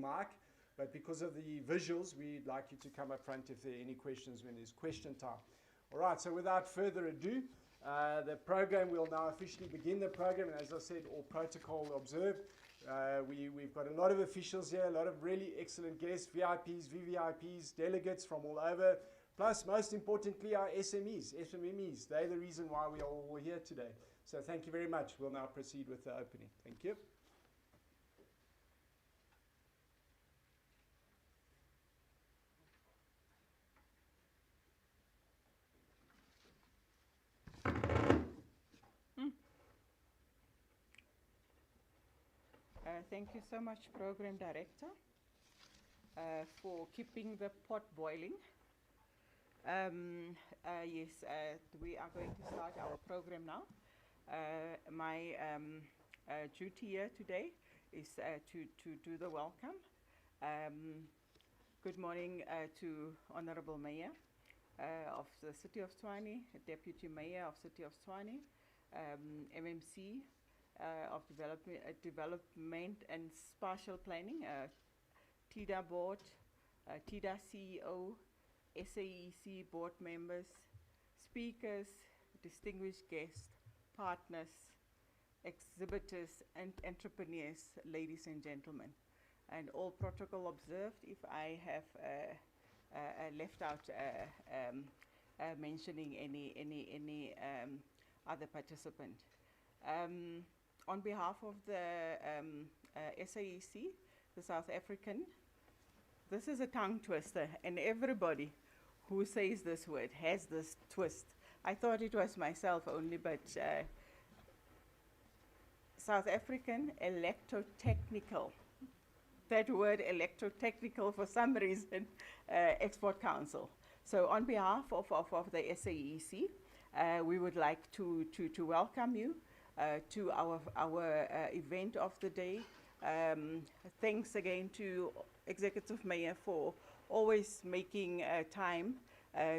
mic, but because of the visuals, we'd like you to come up front if there are any questions when there's question time. All right, so without further ado, the program will now officially begin the program, and as I said, all protocol observed. We've got a lot of officials here, a lot of really excellent guests, VIPs, VVIPs, delegates from all over, plus most importantly our SMEs. They're the reason why we are all here today. So thank you very much. We'll now proceed with the opening. Thank you. Thank you so much, Program Director, for keeping the pot boiling. Yes, we are going to start our program now. My duty here today is to do the welcome. Good morning to Honorable Mayor of the City of Tshwane, Deputy Mayor of City of Tshwane, MMC of Development and Spatial Planning, TIDA Board, TIDA CEO, SAEC Board members, speakers, distinguished guests, partners, exhibitors, and entrepreneurs, ladies and gentlemen, and all protocol observed. If I have left out mentioning any other participant. On behalf of the SAEC, the South African, this is a tongue twister, and everybody who says this word has this twist. I thought it was myself only, but South African Electrotechnical. That word electrotechnical, for some reason, Export Council. So on behalf of the SAEC, we would like to welcome you to our event of the day. Thanks again to Executive Mayor for always making time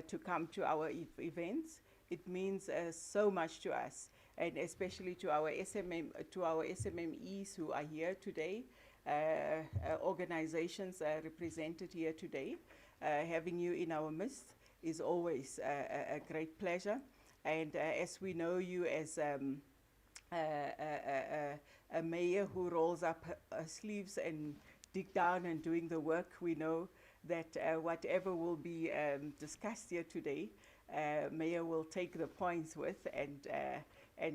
to come to our events. It means so much to us, and especially to our SMMEs who are here today, organizations represented here today. Having you in our midst is always a great pleasure, and as we know you as a mayor who rolls up her sleeves and dig down and doing the work, we know that whatever will be discussed here today, Mayor will take the points with and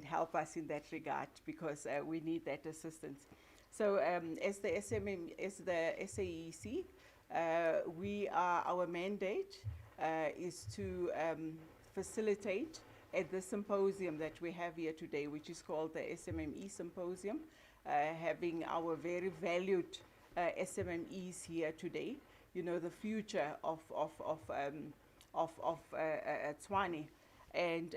help us in that regard, because we need that assistance. So as the SAEC, our mandate is to facilitate at the symposium that we have here today, which is called the SMME Symposium, having our very valued SMMEs here today. You know, the future of Tshwane, and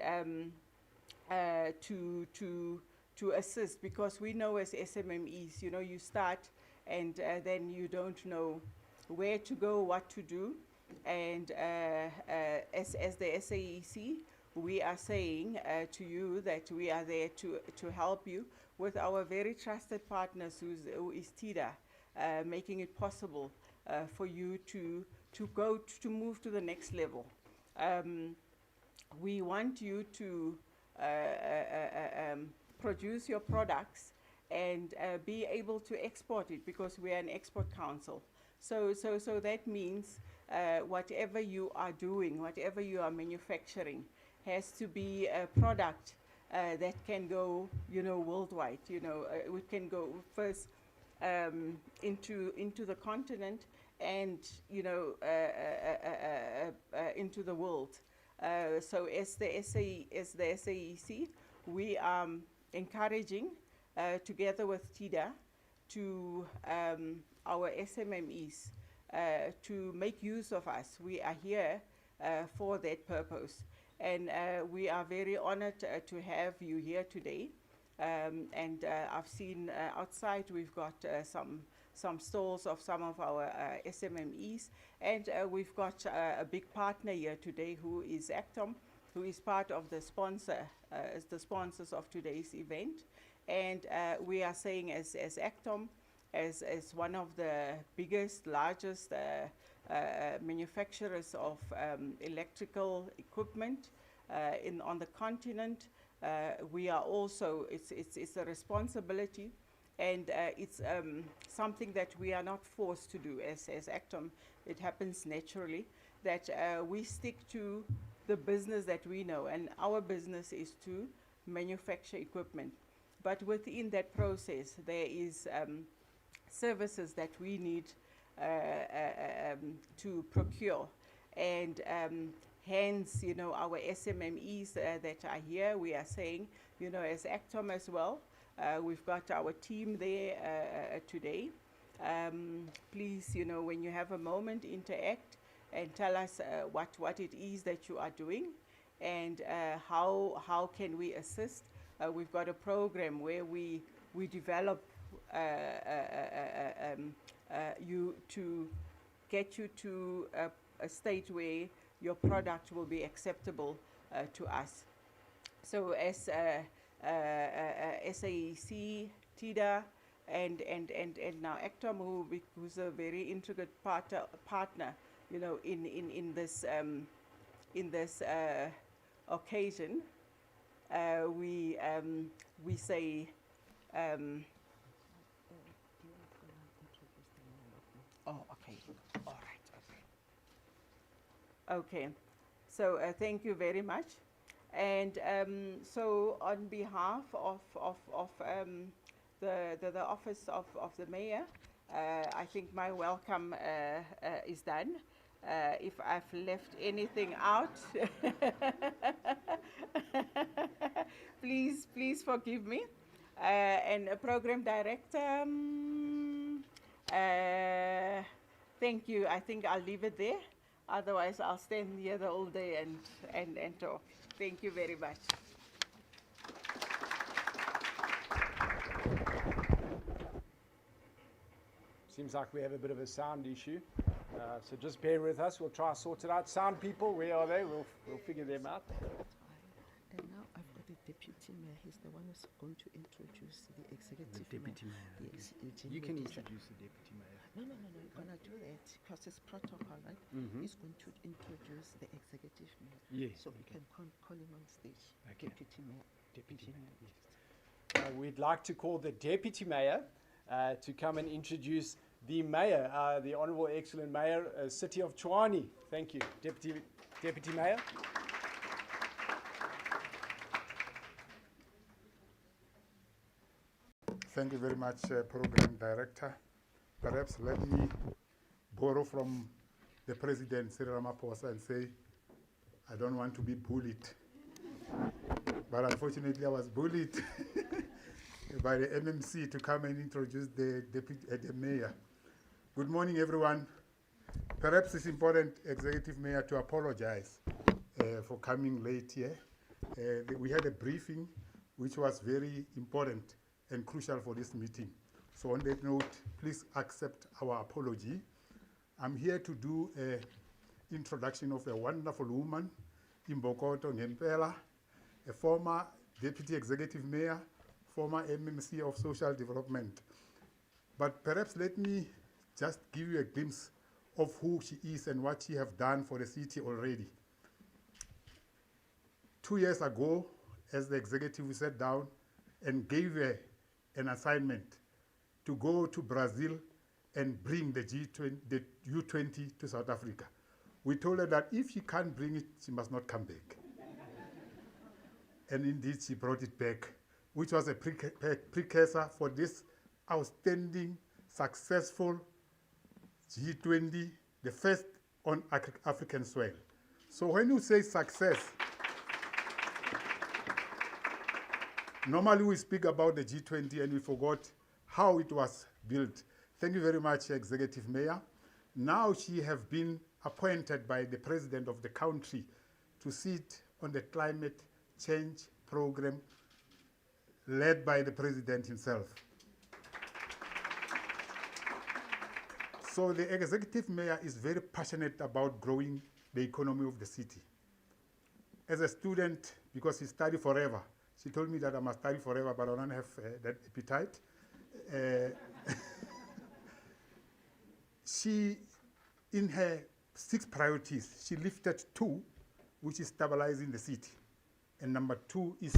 to assist, because we know as SMMEs, you know, you start and then you don't know where to go, what to do, and as the SAEC, we are saying to you that we are there to help you with our very trusted partners, who is TIDA, making it possible for you to move to the next level. We want you to produce your products and be able to export it, because we are an export council. So that means whatever you are doing, whatever you are manufacturing, has to be a product that can go, you know, worldwide. You know, we can go first into the continent, and you know, into the world. So as the SAEC, we are encouraging, together with TIDA, to our SMMEs to make use of us. We are here for that purpose. And we are very honored to have you here today. And I've seen outside we've got some stalls of some of our SMMEs, and we've got a big partner here today, who is Actom, who is part of the sponsors of today's event. And we are saying as Actom, as one of the biggest, largest manufacturers of electrical equipment on the continent. We are also, it's a responsibility, and it's something that we are not forced to do as Actom. It happens naturally that we stick to the business that we know, and our business is to manufacture equipment. But within that process, there is services that we need to procure, and hence, our SMMEs that are here, we are saying, as Actom as well, we've got our team there today. Please, when you have a moment, interact and tell us what it is that you are doing, and how can we assist. We've got a program where we develop you to get you to a state where your product will be acceptable to us. So as SAEC, TIDA, and now Actom, who's a very intricate partner, in this occasion, we say. Oh, okay. All right. Okay. So thank you very much. And so on behalf of the office of the mayor, I think my welcome is done. If I've left anything out, please forgive me. And program director, thank you. I think I'll leave it there. Otherwise, I'll stand here the whole day and talk. Thank you very much. Seems like we have a bit of a sound issue. So just bear with us. We'll try to sort it out. Sound people, where are they? We'll figure them out. And now I've got the deputy mayor. He's the one who's going to introduce the executive The deputy mayor. Yes, You can introduce the deputy mayor. No, you're going to do that because it's protocol, right? He's going to introduce the executive mayor. Yes, So we okay. can call him on stage. Okay. Deputy mayor. Deputy mayor, yes. We'd like to call the deputy mayor to come and introduce the mayor, the Honourable Excellent Mayor, City of Tshwane. Thank you, Deputy Mayor. Thank you very much, Program Director. Perhaps let me borrow from the President, Cyril Ramaphosa, and say, I don't want to be bullied. But unfortunately, I was bullied by the MMC to come and introduce the mayor. Good morning, everyone. Perhaps it's important, Executive Mayor, to apologize for coming late here. We had a briefing which was very important and crucial for this meeting. So on that note, please accept our apology. I'm here to do an introduction of a wonderful woman, Imbokoto Ngempela, a former Deputy Executive Mayor, former MMC of Social Development. But perhaps let me just give you a glimpse of who she is and what she has done for the city already. 2 years ago, as the executive, we sat down and gave her an assignment to go to Brazil and bring the U20 to South Africa. We told her that if she can't bring it, she must not come back. And indeed, she brought it back, which was a precursor for this outstanding, successful G20, the first on African soil. So when you say success, normally we speak about the G20 and we forgot how it was built. Thank you very much, Executive Mayor. Now she has been appointed by the President of the country to sit on the climate change program led by the President himself. So the Executive Mayor is very passionate about growing the economy of the city. As a student, because he studied forever, she told me that I must study forever, but I don't have that appetite. she, in her 6 priorities, she lifted 2, which is stabilizing the city. And number 2 is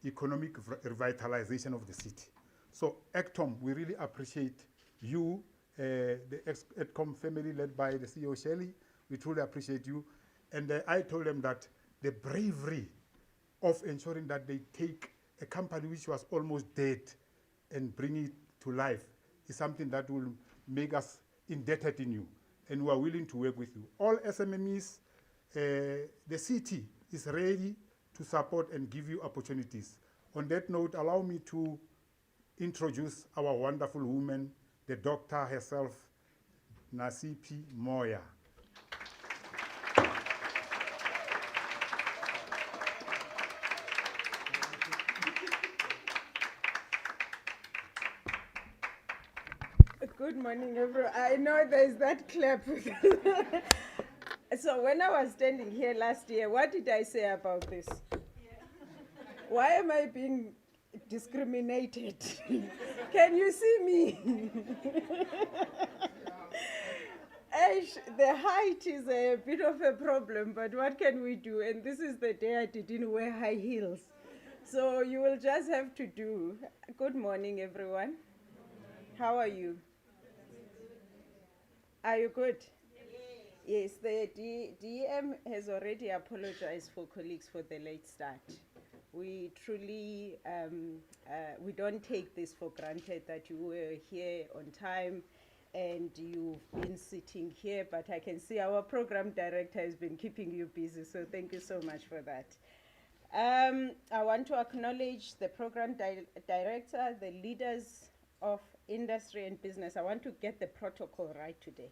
economic revitalization of the city. So ECTOM, we really appreciate you, the ECTOM family led by the CEO Shelley. We truly appreciate you. And I told them that the bravery of ensuring that they take a company which was almost dead and bring it to life is something that will make us indebted in you. And we are willing to work with you. All SMMEs, the city is ready to support and give you opportunities. On that note, allow me to introduce our wonderful woman, the doctor herself, Nasipi Moya. Good morning, everyone. I know there's that clap. So when I was standing here last year, what did I say about this? Why am I being discriminated? Can you see me? The height is a bit of a problem, but what can we do? And this is the day I didn't wear high heels. So you will just have to do. Good morning, everyone. How are you? Are you good? Yes, the DEM has already apologized for colleagues for the late start. We truly, we don't take this for granted that you were here on time and you've been sitting here, but I can see our program director has been keeping you busy, so thank you so much for that. I want to acknowledge the program director, the leaders of industry and business. I want to get the protocol right today.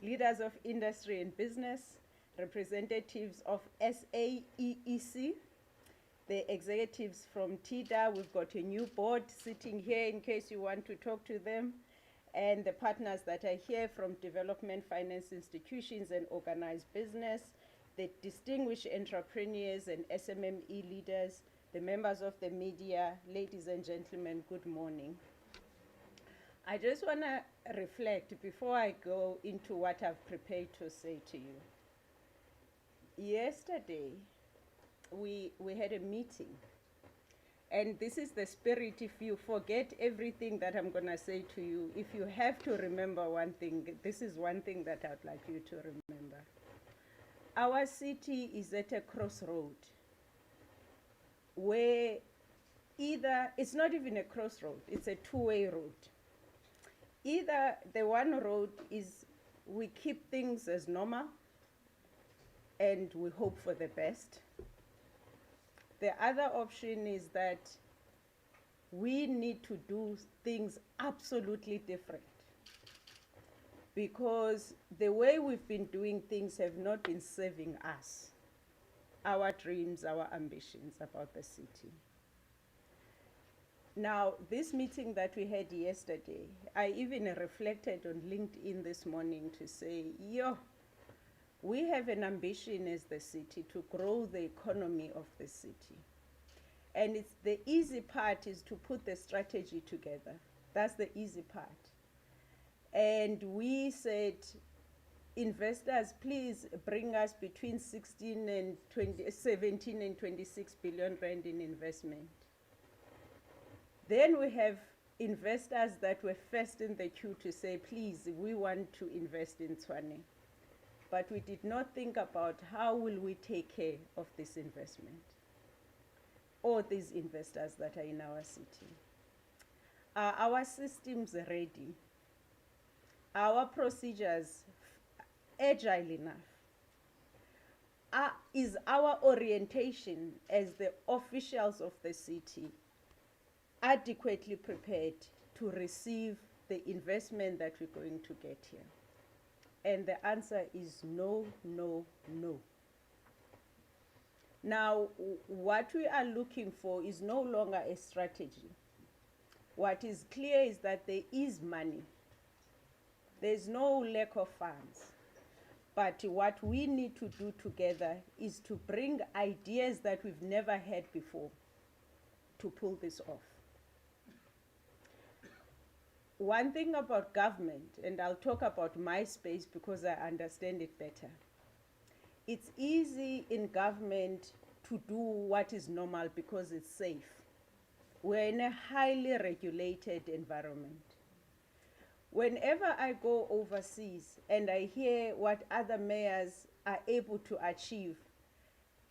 Leaders of industry and business, representatives of SAEEC, the executives from TIDA. We've got a new board sitting here in case you want to talk to them, and the partners that are here from development finance institutions and organized business, the distinguished entrepreneurs and SMME leaders, the members of the media, ladies and gentlemen, good morning. I just want to reflect before I go into what I've prepared to say to you. Yesterday, we had a meeting, and this is the spirit. If you forget everything that I'm going to say to you, if you have to remember one thing, this is one thing that I'd like you to remember. Our city is at a crossroad where either, it's not even a crossroad, it's a two-way road. Either the one road is we keep things as normal and we hope for the best. The other option is that we need to do things absolutely different, because the way we've been doing things have not been serving us, our dreams, our ambitions about the city. Now, this meeting that we had yesterday, I even reflected on LinkedIn this morning to say, we have an ambition as the city to grow the economy of the city. And it's the easy part is to put the strategy together. That's the easy part. And we said, investors, please bring us between 17 and 26 billion rand in investment. Then we have investors that were first in the queue to say, please, we want to invest in Tshwane. But we did not think about how will we take care of this investment or these investors that are in our city. Are our systems ready? Our procedures agile enough? Is our orientation as the officials of the city adequately prepared to receive the investment that we're going to get here? And the answer is no, no, no. Now, what we are looking for is no longer a strategy. What is clear is that there is money. There's no lack of funds. But what we need to do together is to bring ideas that we've never had before to pull this off. one thing about government, and I'll talk about my space because I understand it better. It's easy in government to do what is normal because it's safe. We're in a highly regulated environment. Whenever I go overseas and I hear what other mayors are able to achieve,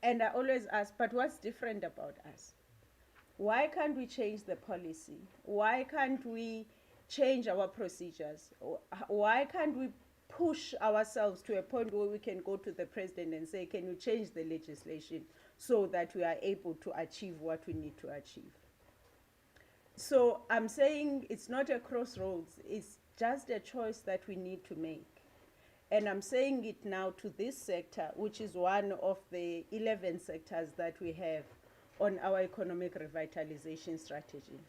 and I always ask, but what's different about us? Why can't we change the policy? Why can't we change our procedures? Why can't we push ourselves to a point where we can go to the president and say, can you change the legislation so that we are able to achieve what we need to achieve? So I'm saying it's not a crossroads, it's just a choice that we need to make. And I'm saying it now to this sector, which is one of the 11 sectors that we have on our economic revitalization strategy.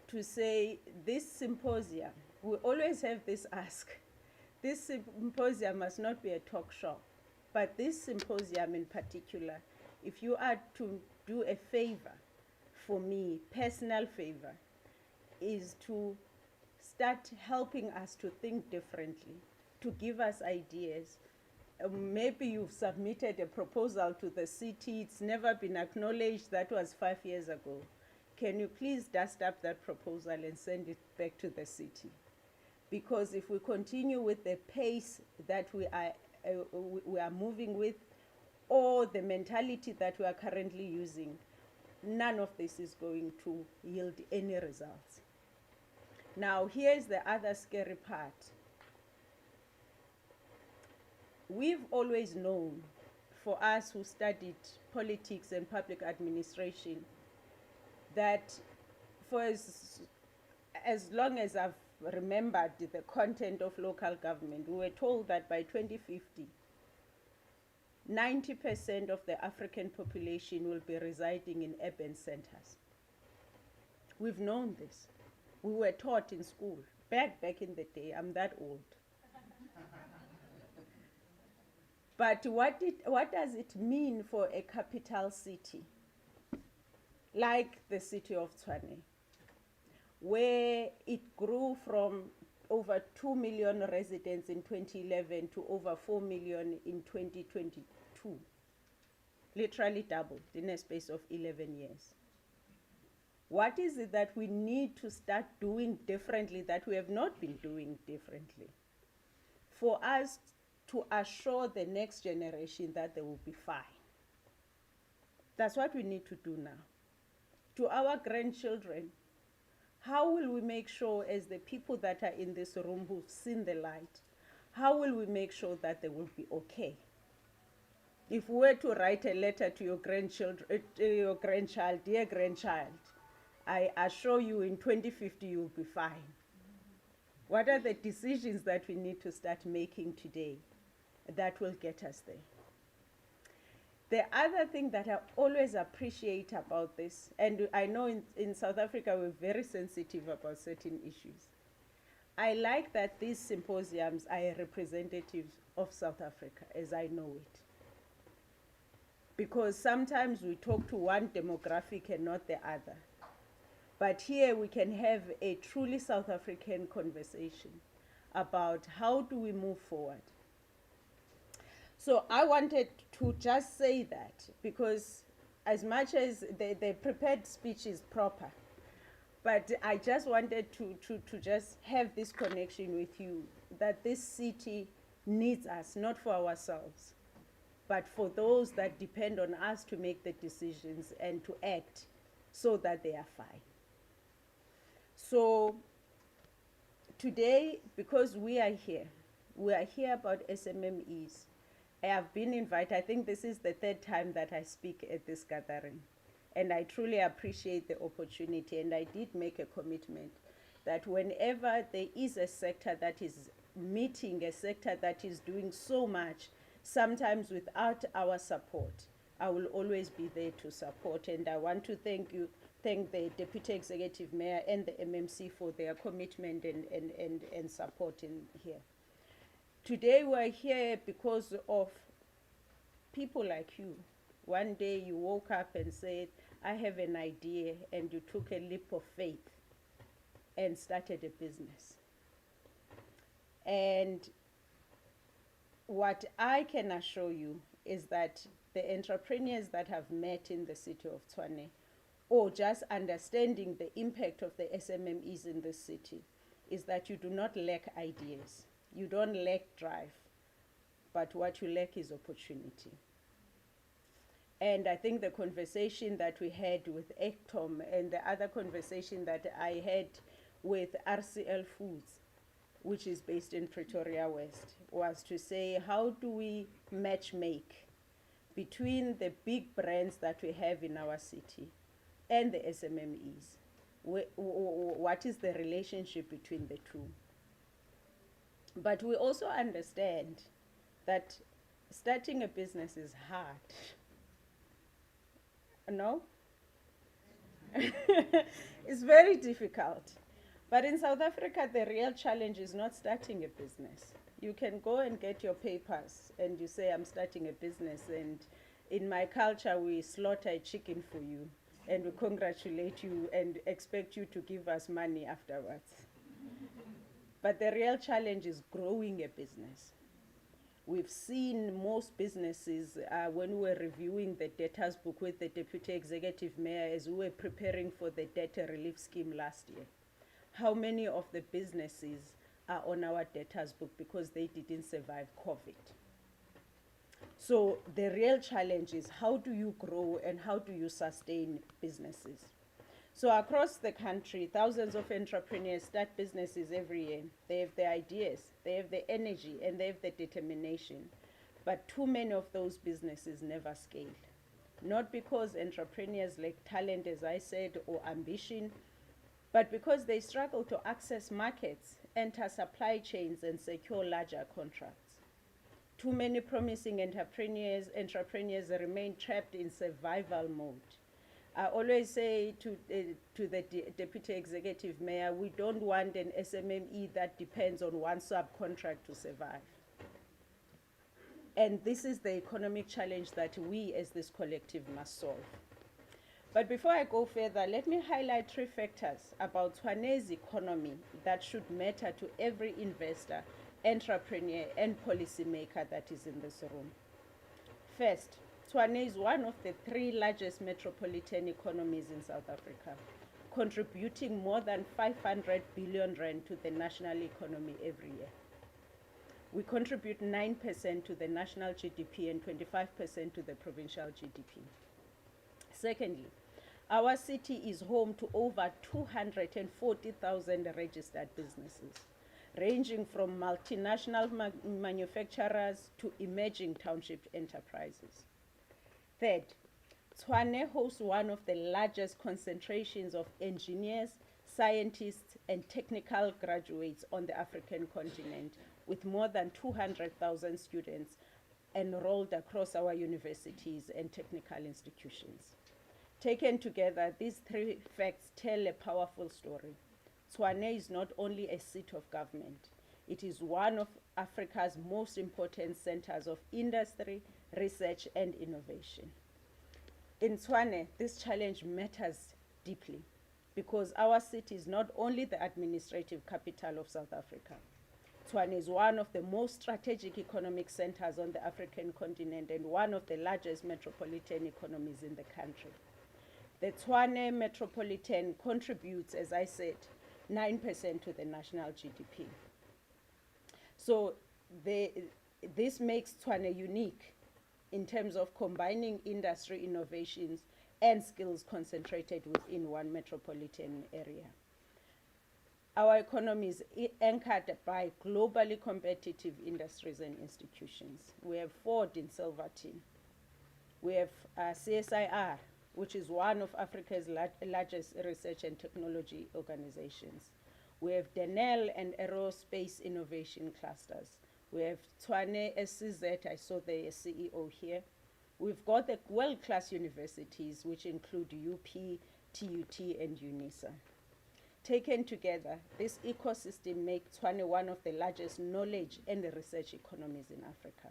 To say this symposium, we always have this ask. This symposium must not be a talk show, but this symposium in particular, if you are to do a favor for me, personal favor, is to start helping us to think differently, to give us ideas. Maybe you've submitted a proposal to the city, it's never been acknowledged, that was 5 years ago. Can you please dust up that proposal and send it back to the city? Because if we continue with the pace that we are moving with, or the mentality that we are currently using, none of this is going to yield any results. Now, here's the other scary part. We've always known, for us who studied politics and public administration, that for as long as I've remembered the content of local government, we were told that by 2050, 90% of the African population will be residing in urban centers. We've known this. We were taught in school, back in the day. I'm that old. But what does it mean for a capital city, like the city of Tshwane, where it grew from over 2 million residents in 2011 to over 4 million in 2022, literally doubled in a space of 11 years. What is it that we need to start doing differently that we have not been doing differently for us to assure the next generation that they will be fine? That's what we need to do now. To our grandchildren, how will we make sure, as the people that are in this room who've seen the light, how will we make sure that they will be okay? If we were to write a letter to your grandchild, dear grandchild, I assure you in 2050 you'll be fine. What are the decisions that we need to start making today that will get us there? The other thing that I always appreciate about this, and I know in South Africa we're very sensitive about certain issues, I like that these symposiums are representatives of South Africa as I know it. Because sometimes we talk to one demographic and not the other. But here we can have a truly South African conversation about how do we move forward. So I wanted to just say that, because as much as the prepared speech is proper, but I just wanted to just have this connection with you, that this city needs us, not for ourselves, but for those that depend on us to make the decisions and to act so that they are fine. So today, because we are here about SMMEs. I have been invited, I think this is the third time that I speak at this gathering. And I truly appreciate the opportunity, and I did make a commitment that whenever there is a sector that is meeting, a sector that is doing so much, sometimes without our support, I will always be there to support. And I want to thank the Deputy Executive Mayor and the MMC for their commitment and support in here. Today we're here because of people like you. One day you woke up and said, I have an idea, and you took a leap of faith and started a business. And what I can assure you is that the entrepreneurs that have met in the city of Tshwane, or just understanding the impact of the SMMEs in this city, is that you do not lack ideas. You don't lack drive, but what you lack is opportunity. And I think the conversation that we had with ECTOM and the other conversation that I had with RCL Foods, which is based in Pretoria West, was to say, how do we match make between the big brands that we have in our city and the SMMEs? What is the relationship between the two? But we also understand that starting a business is hard. No? It's very difficult. But in South Africa, the real challenge is not starting a business. You can go and get your papers and you say, I'm starting a business, and in my culture, we slaughter a chicken for you and we congratulate you and expect you to give us money afterwards. But the real challenge is growing a business. We've seen most businesses, when we were reviewing the debtors book with the Deputy Executive Mayor as we were preparing for the debt relief scheme last year, how many of the businesses are on our debtors book because they didn't survive COVID. So the real challenge is, how do you grow and how do you sustain businesses? So across the country, thousands of entrepreneurs start businesses every year. They have the ideas, they have the energy, and they have the determination. But too many of those businesses never scale. Not because entrepreneurs lack talent, as I said, or ambition, but because they struggle to access markets, enter supply chains, and secure larger contracts. Too many promising entrepreneurs remain trapped in survival mode. I always say to the Deputy Executive Mayor, we don't want an SMME that depends on one subcontract to survive. And this is the economic challenge that we as this collective must solve. But before I go further, let me highlight 3 factors about Tshwane's economy that should matter to every investor, entrepreneur, and policymaker that is in this room. First, Tshwane is one of the 3 largest metropolitan economies in South Africa, contributing more than 500 billion rand to the national economy every year. We contribute 9% to the national GDP and 25% to the provincial GDP. Secondly, our city is home to over 240,000 registered businesses, ranging from multinational manufacturers to emerging township enterprises. Third, Tshwane hosts one of the largest concentrations of engineers, scientists, and technical graduates on the African continent, with more than 200,000 students enrolled across our universities and technical institutions. Taken together, these 3 facts tell a powerful story. Tshwane is not only a seat of government, it is one of Africa's most important centers of industry, research, and innovation. In Tshwane, this challenge matters deeply because our city is not only the administrative capital of South Africa. Tshwane is one of the most strategic economic centers on the African continent and one of the largest metropolitan economies in the country. The Tshwane metropolitan contributes, as I said, 9% to the national GDP. So this makes Tshwane unique in terms of combining industry innovations and skills concentrated within one metropolitan area. Our economy is anchored by globally competitive industries and institutions. We have Ford in Silverton. We have CSIR, which is one of Africa's largest research and technology organizations. We have Denel and Aerospace Innovation Clusters. We have Tshwane SCZ, I saw the CEO here. We've got the world-class universities, which include UP, TUT, and UNISA. Taken together, this ecosystem makes Tshwane one of the largest knowledge and research economies in Africa.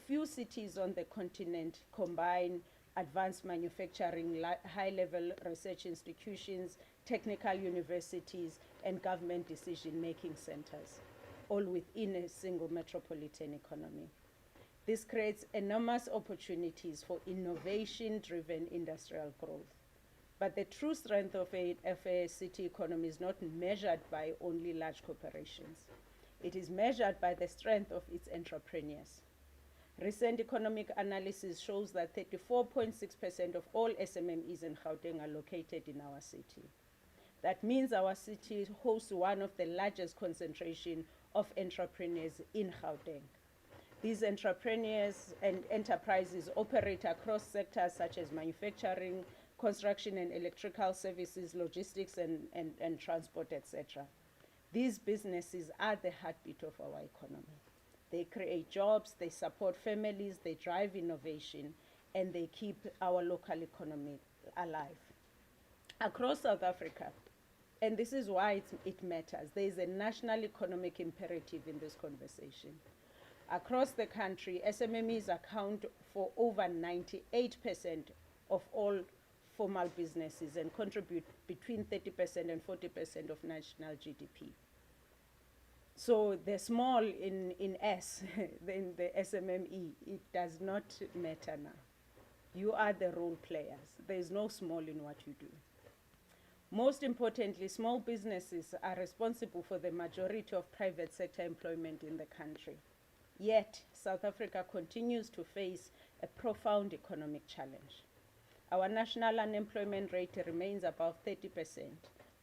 Few cities on the continent combine advanced manufacturing, high-level research institutions, technical universities, and government decision-making centers, all within a single metropolitan economy. This creates enormous opportunities for innovation-driven industrial growth. But the true strength of a city economy is not measured by only large corporations. It is measured by the strength of its entrepreneurs. Recent economic analysis shows that 34.6% of all SMMEs in Gauteng are located in our city. That means our city hosts one of the largest concentration of entrepreneurs in Gauteng. These entrepreneurs and enterprises operate across sectors such as manufacturing, construction and electrical services, logistics and transport, etc. These businesses are the heartbeat of our economy. They create jobs, they support families, they drive innovation, and they keep our local economy alive. Across South Africa, and this is why it matters, there is a national economic imperative in this conversation. Across the country, SMMEs account for over 98% of all formal businesses and contribute between 30% and 40% of national GDP. So the small in S, in the SMME, it does not matter now. You are the role players. There is no small in what you do. Most importantly, small businesses are responsible for the majority of private sector employment in the country. Yet, South Africa continues to face a profound economic challenge. Our national unemployment rate remains above 30%,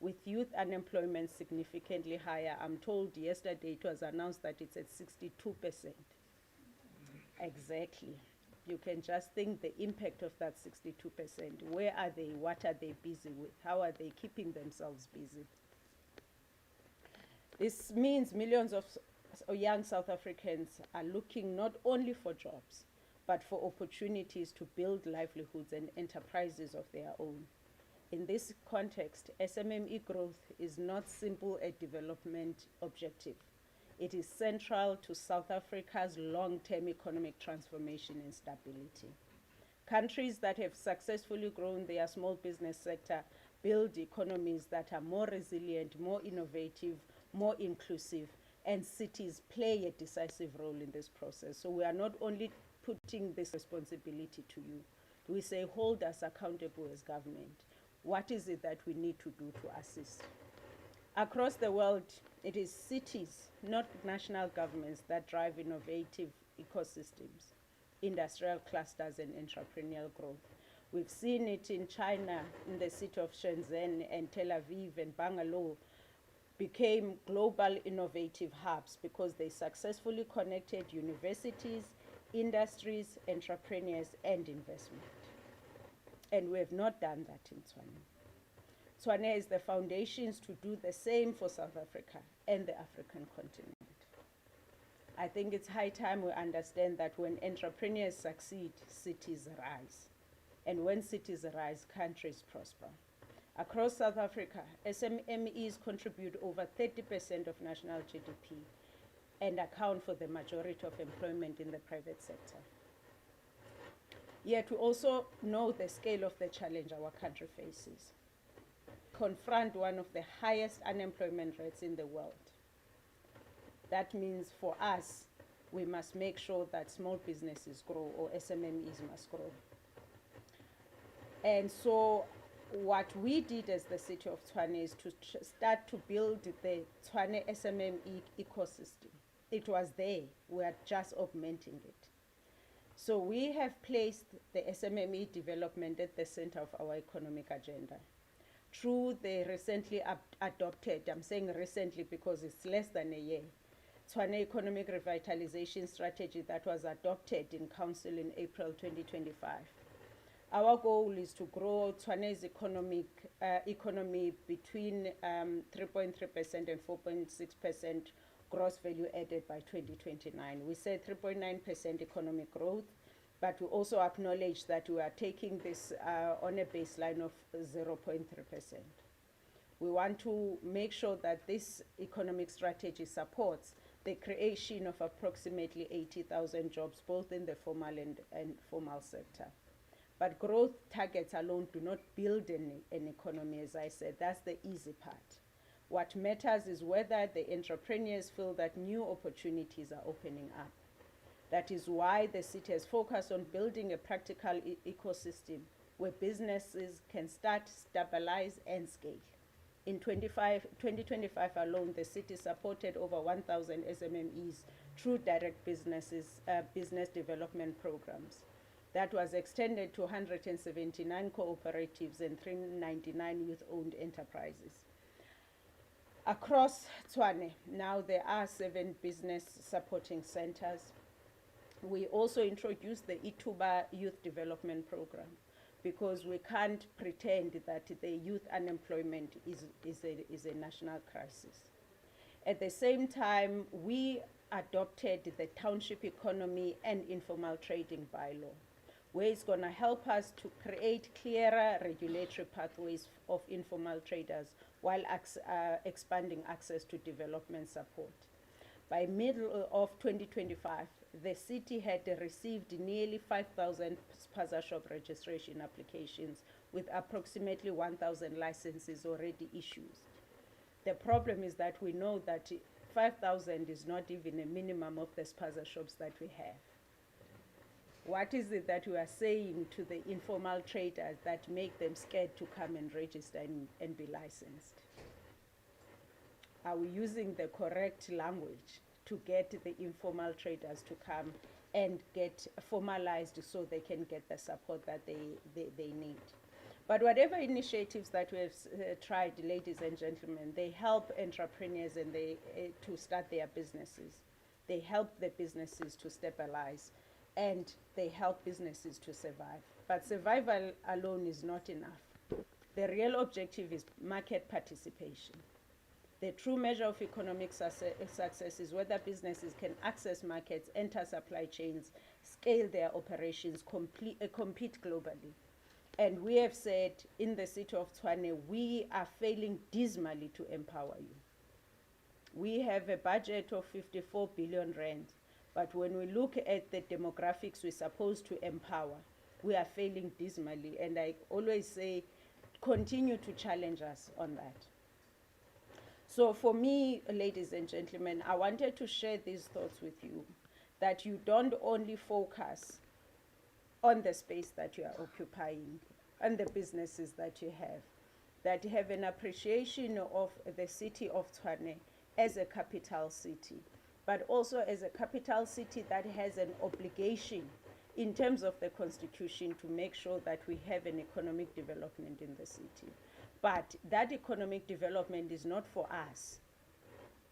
with youth unemployment significantly higher. I'm told yesterday it was announced that it's at 62%. Exactly. You can just think the impact of that 62%. Where are they? What are they busy with? How are they keeping themselves busy? This means millions of young South Africans are looking not only for jobs, but for opportunities to build livelihoods and enterprises of their own. In this context, SMME growth is not simply a development objective. It is central to South Africa's long-term economic transformation and stability. Countries that have successfully grown their small business sector build economies that are more resilient, more innovative, more inclusive, and cities play a decisive role in this process. So we are not only putting this responsibility to you, we say hold us accountable as government. What is it that we need to do to assist? Across the world, it is cities, not national governments, that drive innovative ecosystems, industrial clusters, and entrepreneurial growth. We've seen it in China, in the city of Shenzhen and Tel Aviv and Bangalore, became global innovative hubs because they successfully connected universities, industries, entrepreneurs, and investment. And we have not done that in Tshwane. Tshwane is the foundations to do the same for South Africa and the African continent. I think it's high time we understand that when entrepreneurs succeed, cities rise. And when cities rise, countries prosper. Across South Africa, SMMEs contribute over 30% of national GDP and account for the majority of employment in the private sector. Yet we also know the scale of the challenge our country faces. Confront one of the highest unemployment rates in the world. That means for us, we must make sure that small businesses grow, or SMMEs must grow. And so what we did as the city of Tshwane is to start to build the Tshwane SMME ecosystem. It was there, we are just augmenting it. So we have placed the SMME development at the center of our economic agenda. Through the recently adopted, I'm saying recently because it's less than a year, Tshwane Economic Revitalization Strategy that was adopted in Council in April 2025. Our goal is to grow Tshwane's economy between 3.3% and 4.6% gross value added by 2029. We said 3.9% economic growth, but we also acknowledge that we are taking this on a baseline of 0.3%. We want to make sure that this economic strategy supports the creation of approximately 80,000 jobs, both in the formal and formal sector. But growth targets alone do not build an economy, as I said. That's the easy part. What matters is whether the entrepreneurs feel that new opportunities are opening up. That is why the city has focused on building a practical ecosystem where businesses can start, stabilize, and scale. In 2025 alone, the city supported over 1,000 SMMEs through direct business development programs. That was extended to 179 cooperatives and 399 youth-owned enterprises. Across Tshwane, now there are 7 business supporting centers. We also introduced the Ituba Youth Development Program because we can't pretend that the youth unemployment is a national crisis. At the same time, we adopted the Township Economy and Informal Trading Bylaw, where it's going to help us to create clearer regulatory pathways of informal traders while expanding access to development support. By middle of 2025, the city had received nearly 5,000 spaza shop registration applications with approximately 1,000 licenses already issued. The problem is that we know that 5,000 is not even a minimum of the spaza shops that we have. What is it that we are saying to the informal traders that make them scared to come and register and be licensed? Are we using the correct language to get the informal traders to come and get formalized so they can get the support that they need? But whatever initiatives that we have tried, ladies and gentlemen, they help entrepreneurs and to start their businesses. They help the businesses to stabilize, and they help businesses to survive. But survival alone is not enough. The real objective is market participation. The true measure of economic success is whether businesses can access markets, enter supply chains, scale their operations, compete globally. And we have said in the city of Tshwane, we are failing dismally to empower you. We have a budget of 54 billion rand, but when we look at the demographics we're supposed to empower, we are failing dismally. And I always say, continue to challenge us on that. So for me, ladies and gentlemen, I wanted to share these thoughts with you, that you don't only focus on the space that you are occupying and the businesses that you have an appreciation of the city of Tshwane as a capital city, but also as a capital city that has an obligation in terms of the constitution to make sure that we have an economic development in the city. But that economic development is not for us.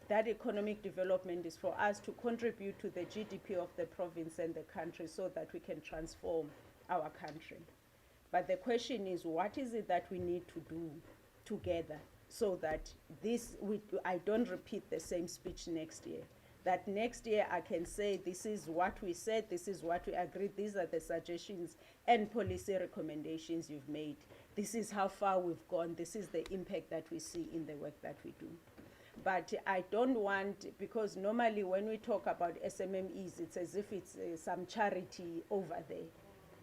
That economic development is for us to contribute to the GDP of the province and the country so that we can transform our country. But the question is, what is it that we need to do together so that I don't repeat the same speech next year? That next year I can say, this is what we said, this is what we agreed, these are the suggestions and policy recommendations you've made. This is how far we've gone, this is the impact that we see in the work that we do. But I don't want, because normally when we talk about SMMEs, it's as if it's some charity over there.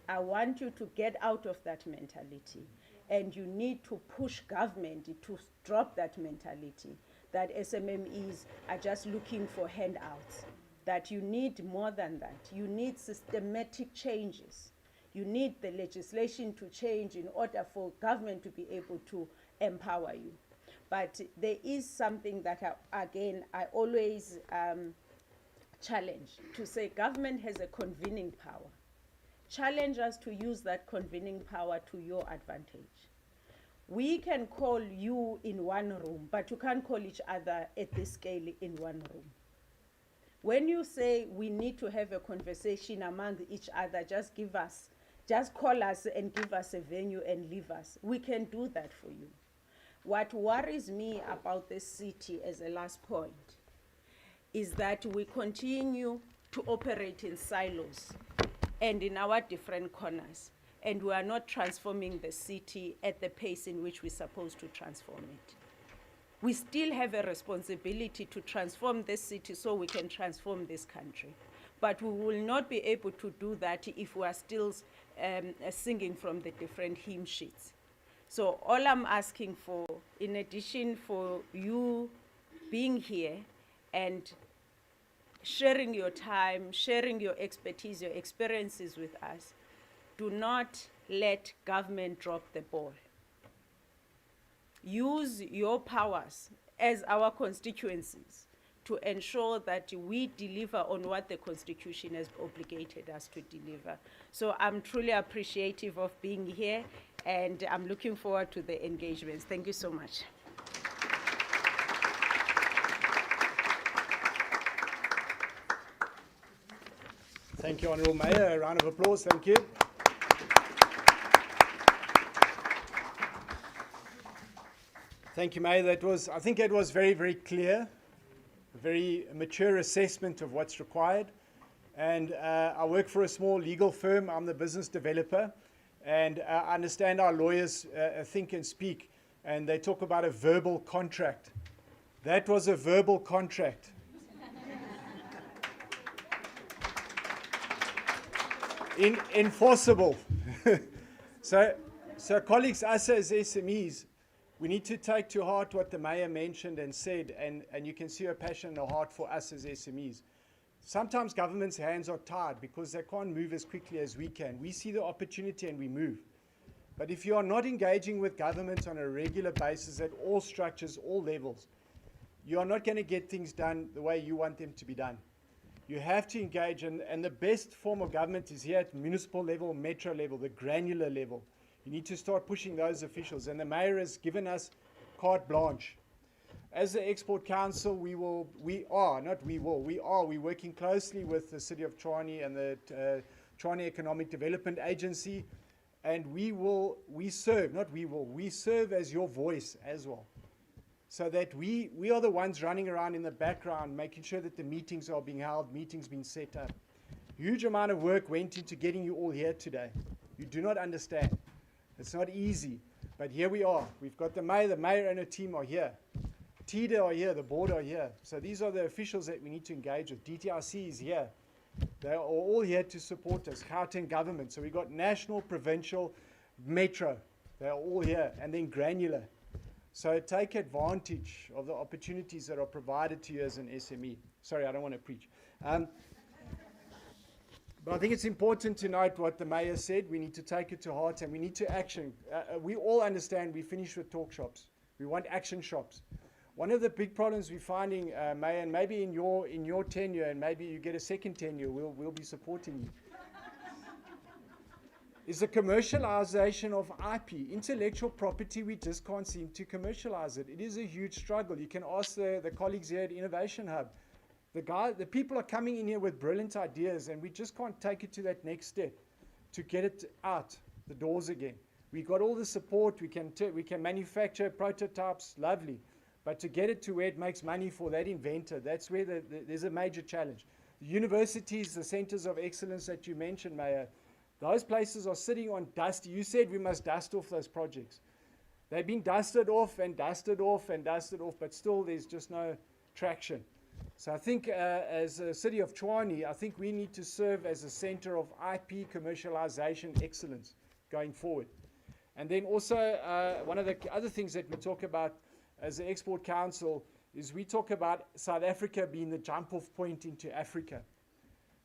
I want you to get out of that mentality. And you need to push government to drop that mentality, that SMMEs are just looking for handouts, that you need more than that. You need systematic changes. You need the legislation to change in order for government to be able to empower you. But there is something that, I always challenge, to say government has a convening power. Challenge us to use that convening power to your advantage. We can call you in one room, but you can't call each other at this scale in one room. When you say we need to have a conversation among each other, just call us and give us a venue and leave us. We can do that for you. What worries me about this city as a last point is that we continue to operate in silos and in our different corners, and we are not transforming the city at the pace in which we're supposed to transform it. We still have a responsibility to transform this city so we can transform this country. but we will not be able to do that if we are still singing from the different hymn sheets. So all I'm asking for, in addition for you being here and sharing your time, sharing your expertise, your experiences with us, do not let government drop the ball. Use your powers as our constituencies to ensure that we deliver on what the Constitution has obligated us to deliver. So I'm truly appreciative of being here, and I'm looking forward to the engagements. Thank you so much. Thank you, Honourable Mayor. A round of applause. Thank you. Thank you, Mayor. I think that was very, very clear, a very mature assessment of what's required. And I work for a small legal firm. I'm the business developer. And I understand our lawyers think and speak. And they talk about a verbal contract. That was a verbal contract. Enforceable. So colleagues, us as SMEs, we need to take to heart what the Mayor mentioned and said, and you can see her passion in her heart for us as SMEs. Sometimes government's hands are tied because they can't move as quickly as we can. We see the opportunity and we move. But if you are not engaging with government on a regular basis at all structures, all levels, you are not going to get things done the way you want them to be done. You have to engage, and the best form of government is here at municipal level, metro level, the granular level. You need to start pushing those officials, and the Mayor has given us carte blanche. As the Export Council, we're working closely with the City of Tshwane and the Tshwane Economic Development Agency, and we serve as your voice as well. So that we are the ones running around in the background, making sure that the meetings are being held, meetings being set up. Huge amount of work went into getting you all here today. You do not understand. It's not easy, but here we are. We've got the mayor and her team are here. TIDA are here, the board are here. So these are the officials that we need to engage with. DTRC is here. They are all here to support us. Gauteng government. So we've got national, provincial, metro. They are all here. And then granular. So take advantage of the opportunities that are provided to you as an SME. Sorry, I don't want to preach. But I think it's important to note what the Mayor said. We need to take it to heart and we need to action. We all understand we finished with talk shops. We want action shops. One of the big problems we're finding, Mayor, and maybe in your tenure, and maybe you get a second tenure, we'll be supporting you, is the commercialization of IP. Intellectual property, we just can't seem to commercialize it. It is a huge struggle. You can ask the colleagues here at Innovation Hub. The people are coming in here with brilliant ideas, and we just can't take it to that next step to get it out the doors again. We got all the support. We can manufacture prototypes, lovely. But to get it to where it makes money for that inventor, that's where there's a major challenge. The universities, the centers of excellence that you mentioned, Mayor, those places are sitting on dust. You said we must dust off those projects. They've been dusted off and dusted off and dusted off, but still there's just no traction. So I think as a City of Tshwane, I think we need to serve as a center of IP commercialization excellence going forward. And then also one of the other things that we talk about as the Export Council is we talk about South Africa being the jump-off point into Africa.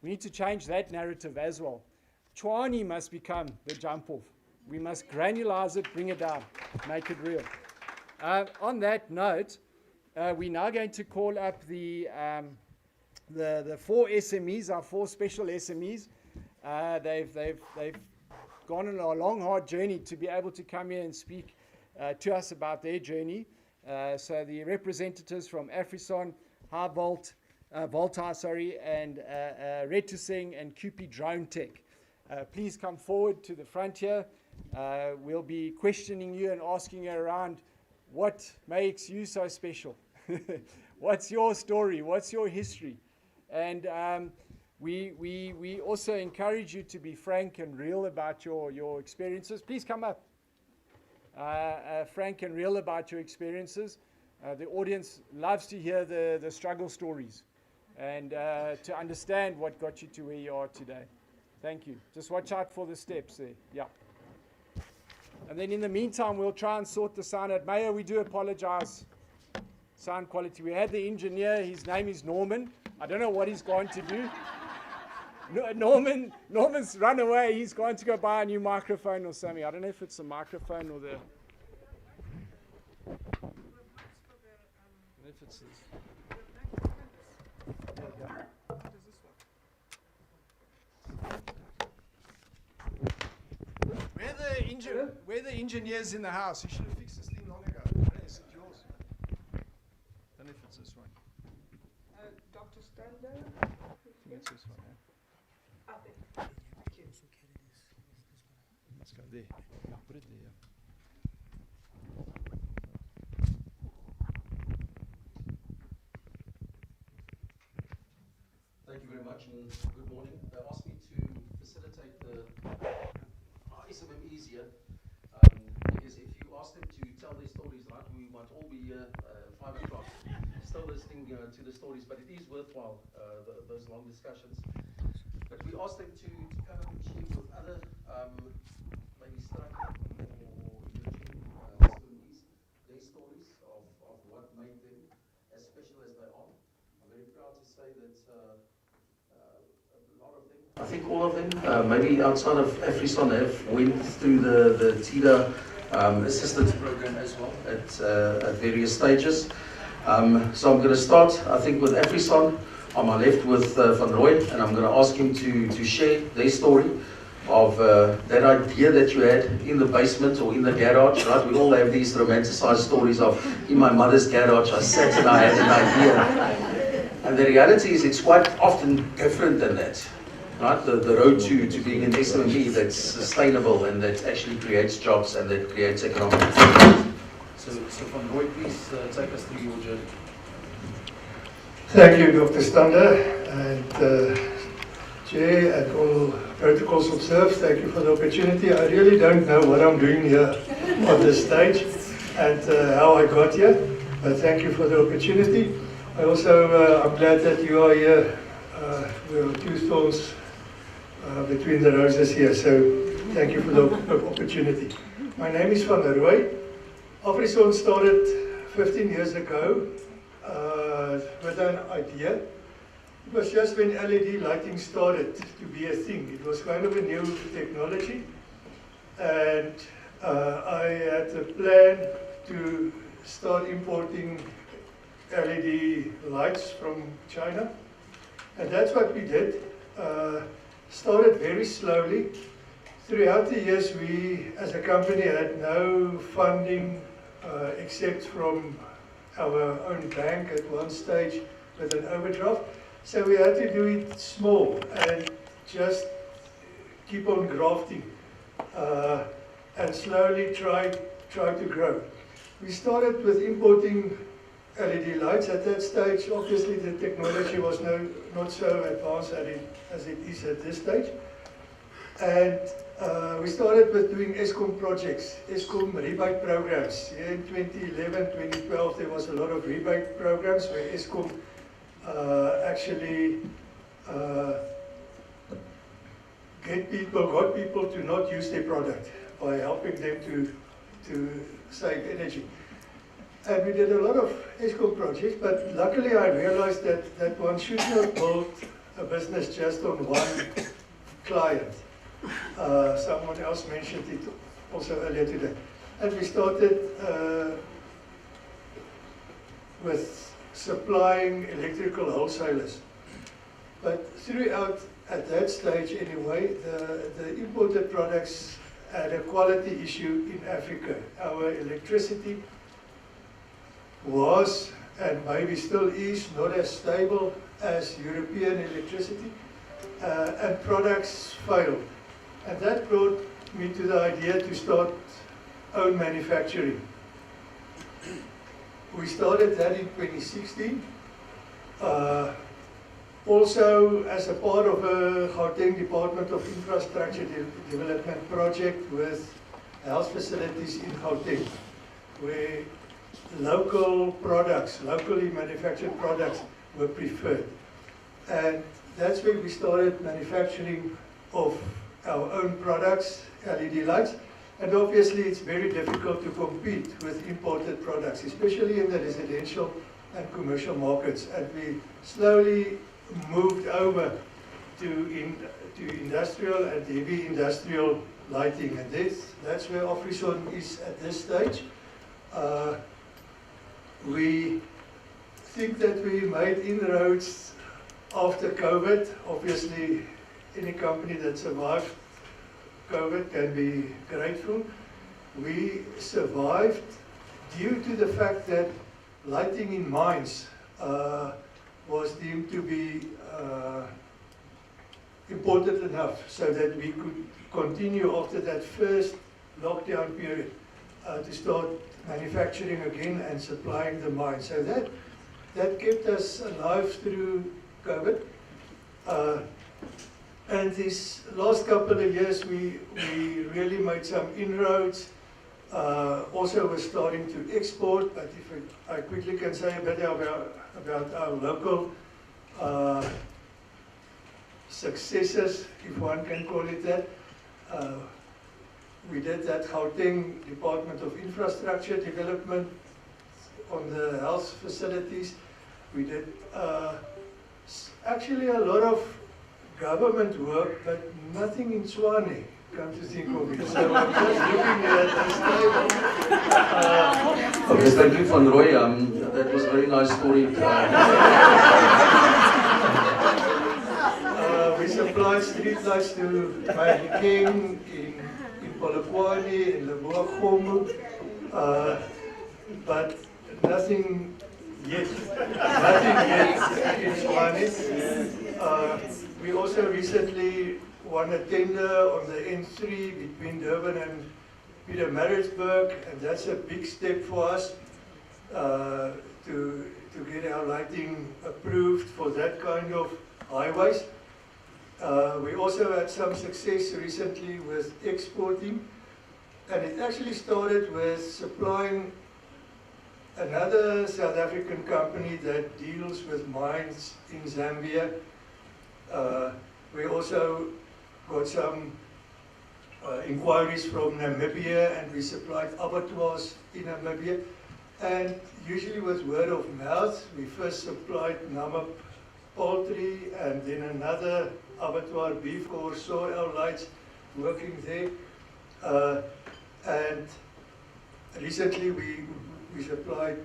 We need to change that narrative as well. Tshwane must become the jump-off. We must granularize it, bring it down, make it real. On that note, we're now going to call up the 4 SMEs, our 4 special SMEs. They've gone on a long, hard journey to be able to come here and speak to us about their journey. So the representatives from Afrison, Volta, and Retusing and QP Drone Tech. Please come forward to the front here. We'll be questioning you and asking you around what makes you so special. What's your story? What's your history? And we also encourage you to be frank and real about your experiences. Please come up. Frank and real about your experiences. The audience loves to hear the struggle stories. and to understand what got you to where you are today. Thank you. Just watch out for the steps there. Yeah. And then in the meantime, we'll try and sort the sound out. Mayor, we do apologize. Sound quality. We had the engineer. His name is Norman. I don't know what he's going to do. Norman's run away. He's going to go buy a new microphone or something. I don't know if it's a microphone or the... I don't know if it's this. We're the engineers in the house. You should have fixed this thing long ago. I don't know, is it yours? I don't know if it's this one. Dr. Stander? I think it's this one. Yeah. Let's go there. Yeah, put it there. Yeah. Thank you very much and good morning. They asked me to facilitate the ISMM easier because if you ask them to tell their stories, right, we might all be 5 o'clock still listening to the stories, but it is worthwhile, those long discussions. But we asked them to come and share with other maybe struggling or emerging their stories of what made them as special as they are. I'm very proud to say that I think all of them, maybe outside of AfriSon, have went through the TIDA assistance program as well at various stages. So I'm going to start, I think, with AfriSon on my left with Van Roy, and I'm going to ask him to share their story of that idea that you had in the basement or in the garage, right? We all have these romanticized stories of, in my mother's garage, I sat and I had an idea. And the reality is it's quite often different than that. Right? The road to being an SME that's sustainable and that actually creates jobs and that creates economic activity. So Van Roy, please take us through your journey. Thank you, Dr. Stander, and Chair, and all protocols observed. Thank you for the opportunity. I really don't know what I'm doing here on this stage and how I got here, but thank you for the opportunity. I also, I'm glad that you are here. There are two thorns between the roses here, so thank you for the opportunity. My name is Van der Roy. AfriSon started 15 years ago with an idea. It was just when LED lighting started to be a thing. It was kind of a new technology, and I had a plan to start importing LED lights from China, and that's what we did. Started very slowly. Throughout the years, we as a company had no funding except from our own bank at one stage with an overdraft. So we had to do it small and just keep on grafting and slowly try to grow. We started with importing LED lights. At that stage, obviously the technology was not so advanced as it is at this stage. And we started with doing ESCOM projects, ESCOM rebate programs. Here in 2011, 2012, there was a lot of rebate programs where ESCOM actually got people to not use their product by helping them to save energy. And we did a lot of ESCOM projects, but luckily I realized that one should not build a business just on one client. Someone else mentioned it also earlier today. And we started with supplying electrical wholesalers. But throughout, at that stage anyway, the imported products had a quality issue in Africa. Our electricity was, and maybe still is, not as stable as European electricity, and products failed. And that brought me to the idea to start own manufacturing. We started that in 2016. Also as a part of a Gauteng Department of Infrastructure Development project with health facilities in Gauteng, where local products, locally manufactured products were preferred. And that's where we started manufacturing of our own products, LED lights. And obviously it's very difficult to compete with imported products, especially in the residential and commercial markets. And we slowly moved over to industrial and heavy industrial lighting. And that's where Afrison is at this stage. We think that we made inroads after COVID. Obviously, any company that survived COVID can be grateful. We survived due to the fact that lighting in mines was deemed to be important enough so that we could continue after that first lockdown period to start manufacturing again and supplying the mines. So that kept us alive through COVID. And these last couple of years, we really made some inroads. Also, we're starting to export, but if I quickly can say a bit about our local successes, if one can call it that. We did that Gauteng Department of Infrastructure Development on the health facilities. We did actually a lot of government work, but nothing in Tshwane, come to think of it. So I'm just looking at this table. Okay, thank you, Van Roy. That was a very nice story. We supplied street lights to King in Polokwane, in Leboa, but nothing yet. Nothing yet in Tshwane. We also recently won a tender on the N3 between Durban and Pietermaritzburg, and that's a big step for us to get our lighting approved for that kind of highways. We also had some success recently with exporting, and it actually started with supplying another South African company that deals with mines in Zambia. We also got some inquiries from Namibia, and we supplied abattoirs in Namibia. And usually with word of mouth, we first supplied Namib poultry, and then another abattoir beef or saw our lights working there. And recently we supplied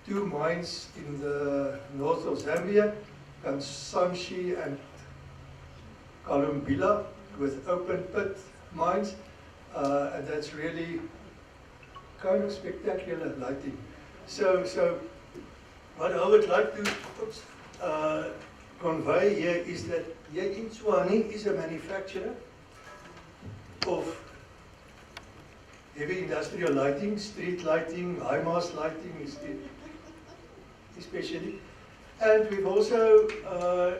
2 mines in the north of Zambia, Kansanshi and Kalumbila, with open pit mines, and that's really kind of spectacular lighting. So what I would like to convey here is that here in Tshwane is a manufacturer of heavy industrial lighting, street lighting, high mast lighting especially. And we've also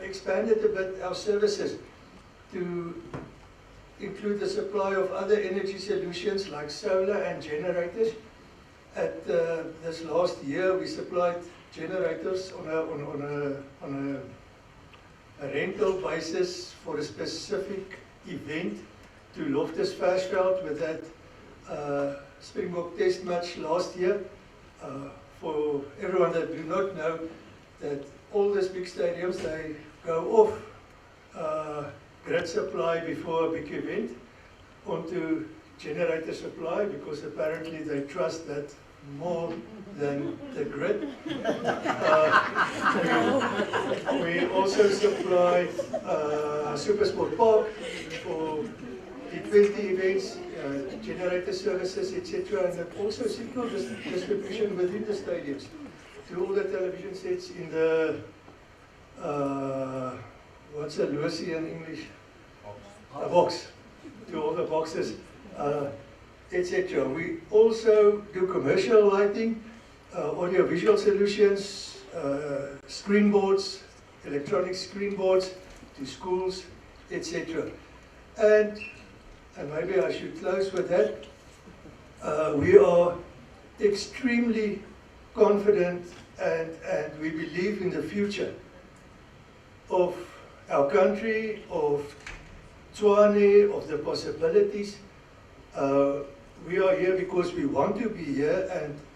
expanded a bit our services to include the supply of other energy solutions like solar and generators. At this last year, we supplied generators on a rental basis for a specific event to Loftus Versveld with that Springbok Test match last year. For everyone that do not know, that all these big stadiums, they go off grid supply before a big event onto generator supply, because apparently they trust that more than the grid. We also supply Supersport Park for T20 events, generator services, etc., and also signal distribution within the stadiums to all the television sets in the what's a losie in English? A box. To all the boxes, etc. We also do commercial lighting, audio-visual solutions, screen boards, electronic screen boards to schools, etc. And maybe I should close with that. We are extremely confident and we believe in the future of our country, of Tshwane, of the possibilities. We are here because we want to be here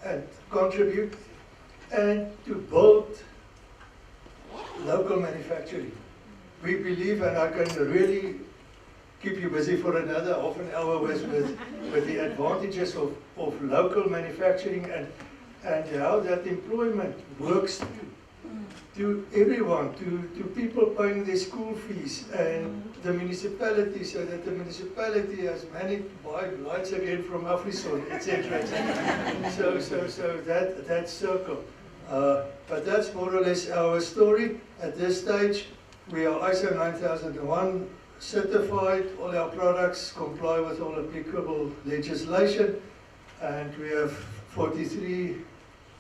and contribute and to build local manufacturing. We believe, and I can really keep you busy for another half an hour with the advantages of local manufacturing and how that employment works to everyone, to people paying their school fees and the municipality, so that the municipality has managed to buy lights again from Afrison, etc. So that circle. But that's more or less our story. At this stage, we are ISO 9001 certified. All our products comply with all applicable legislation, and we have 43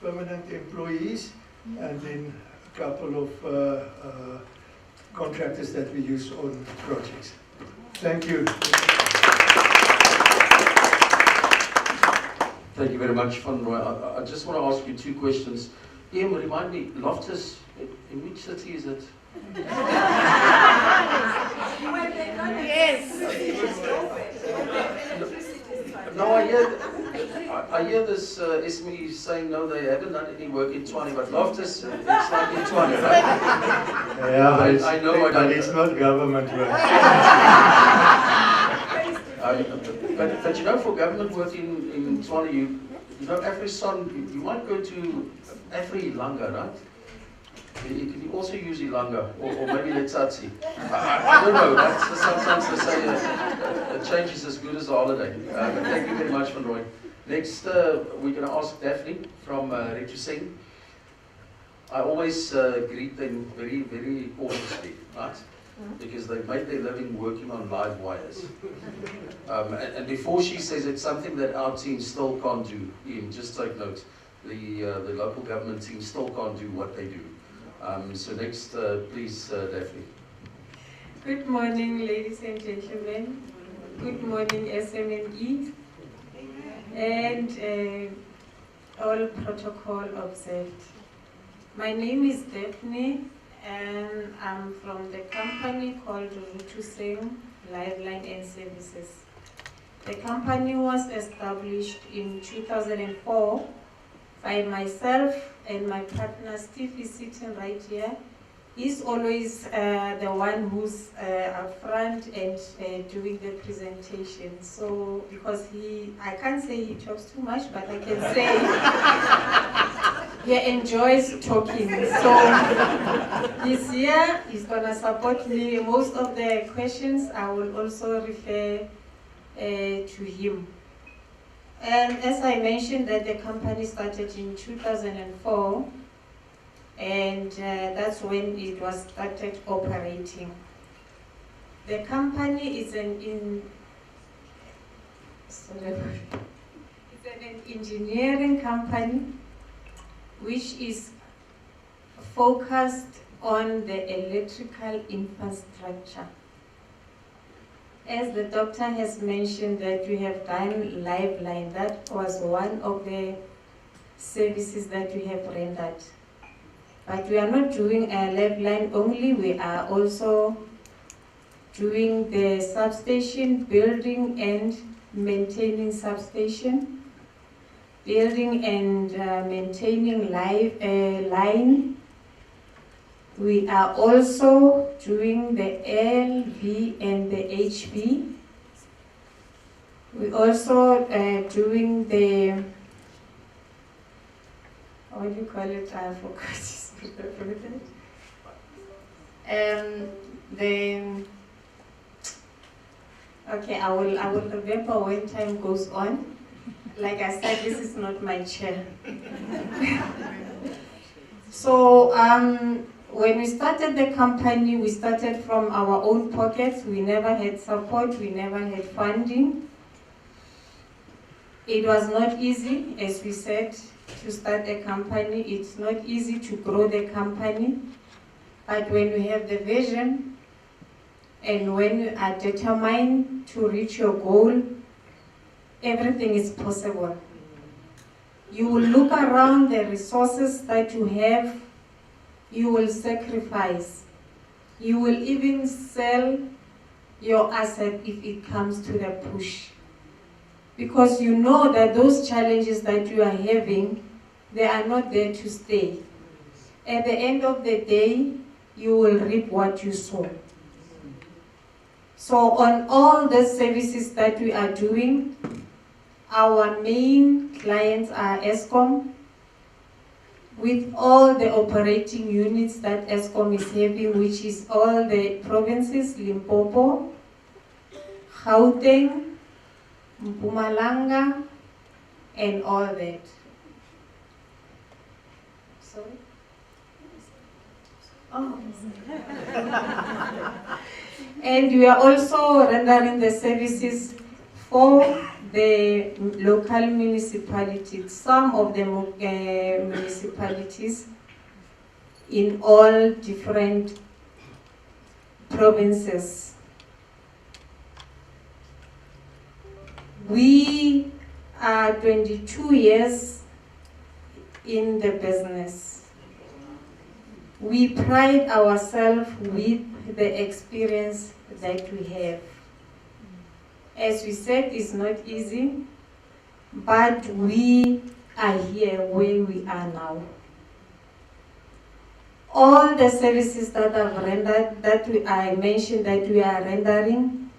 permanent employees, and then a couple of contractors that we use on projects. Thank you. Thank you very much, Van Roy. I just want to ask you two questions. Ian, remind me, Loftus, in which city is it? Yes. No, I hear this SME saying no, they haven't done any work in Tshwane, but Loftus, it's like in Tshwane, right? Yeah, but I know, but it's not government work. But you know, for government work in Tshwane, you know, AfriSon, you might go to Afri Langa, right? You can also use Ilanga, or maybe Letsatsi. I don't know, right? So sometimes they say a change is as good as a holiday. But thank you very much, Van Roy. Next, we're going to ask Daphne from Retuseng. I always greet them very, very cautiously, right? Because they make their living working on live wires. And before she says it's something that our team still can't do, Ian, just take note. The local government team still can't do what they do. So next, please, Daphne. Good morning, ladies and gentlemen. Good morning, SMME. And all protocol observed. My name is Daphne, and I'm from the company called Retuseng Liveline and Services. The company was established in 2004 by myself and my partner. Steve is sitting right here. He's always the one who's up front and doing the presentation. So, because I can't say he talks too much, but I can say he enjoys talking. So, this year he's gonna support me. Most of the questions I will also refer to him. And as I mentioned, that the company started in 2004, and that's when it was started operating. The company is an engineering company which is focused on the electrical infrastructure. As the doctor has mentioned that we have done Liveline, that was one of the services that we have rendered. But we are not doing a Liveline only, we are also doing the substation, building and maintaining substation, building and maintaining line. We are also doing the LV and the HV. We also doing the, what do you call it? I forgot. Okay, I will remember when time goes on. Like I said, this is not my chair. So, when we started the company, we started from our own pockets. We never had support, we never had funding. It was not easy, as we said, to start a company. It's not easy to grow the company. But when we have the vision, and when you are determined to reach your goal, everything is possible. You will look around the resources that you have, you will sacrifice. You will even sell your asset if it comes to the push. Because you know that those challenges that you are having, they are not there to stay. At the end of the day, you will reap what you sow. So on all the services that we are doing, our main clients are Eskom, with all the operating units that Eskom is having, which is all the provinces, Limpopo, Gauteng, Mpumalanga, and all that. Sorry? Oh. And we are also rendering the services for the local municipalities, some of the municipalities in all different provinces. We are 22 years in the business. We pride ourselves with the experience that we have. As we said, it's not easy, but we are here where we are now. All the services that I've rendered, I mentioned that we are rendering,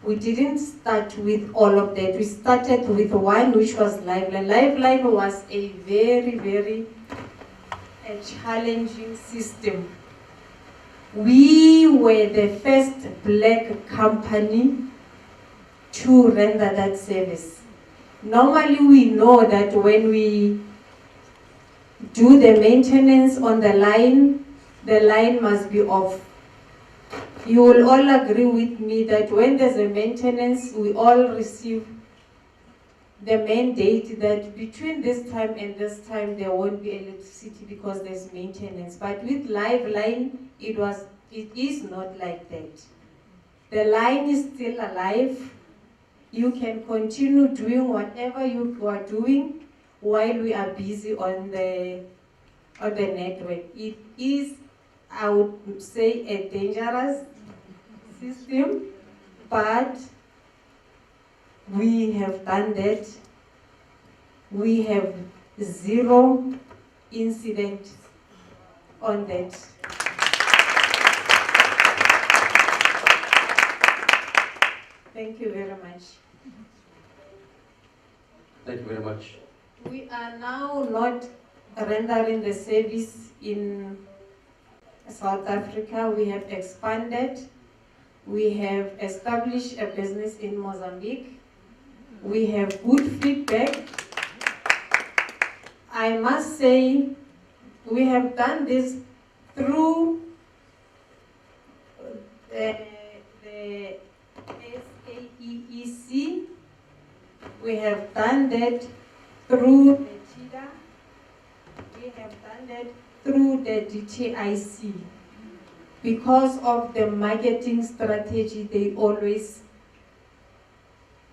we didn't start with all of that. We started with one, which was Lifeline. Lifeline was a very, very challenging system. We were the first black company to render that service. Normally we know that when we do the maintenance on the line must be off. You will all agree with me that when there's a maintenance, we all receive the mandate that between this time and this time there won't be electricity because there's maintenance. But with Lifeline, it is not like that. The line is still alive. You can continue doing whatever you are doing while we are busy on the network. It is, I would say, a dangerous system, but we have done that. We have 0 incident on that. Thank you very much. Thank you very much. We are now not rendering the service in South Africa. We have expanded. We have established a business in Mozambique. We have good feedback. I must say, we have done this through the SAEEC. We have done that through the TIDA. We have done that through the DTIC. Because of the marketing strategy, they always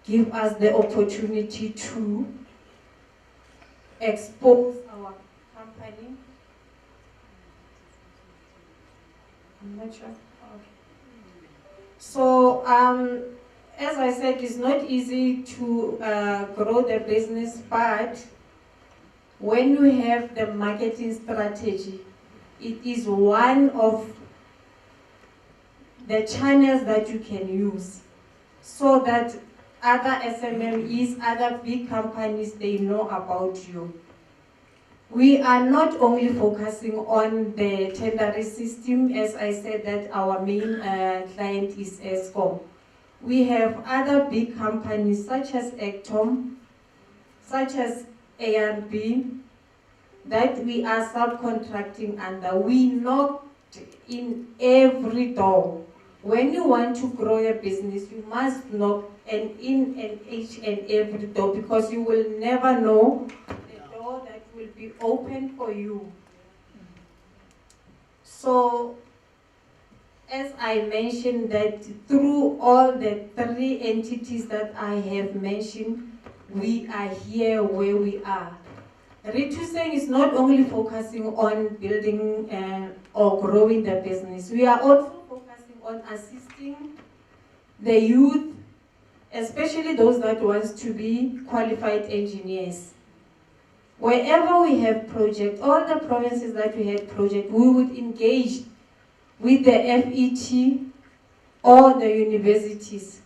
give us the opportunity to expose our company. I'm not sure. Okay. So, as I said, it's not easy to grow the business, but when you have the marketing strategy, it is one of the channels that you can use so that other SMMEs, other big companies, they know about you. We are not only focusing on the tendering system, as I said that our main client is Eskom. We have other big companies such as Ectom, such as ARB, that we are subcontracting under. We knocked in every door. When you want to grow your business, you must knock in each and every door, because you will never know the door that will be open for you. So, as I mentioned, that through all the 3 entities that I have mentioned, we are here where we are. Retuseng is not only focusing on building or growing the business. We are also on assisting the youth, especially those that want to be qualified engineers. Wherever we have project, all the provinces that we had project, we would engage with the FET or the universities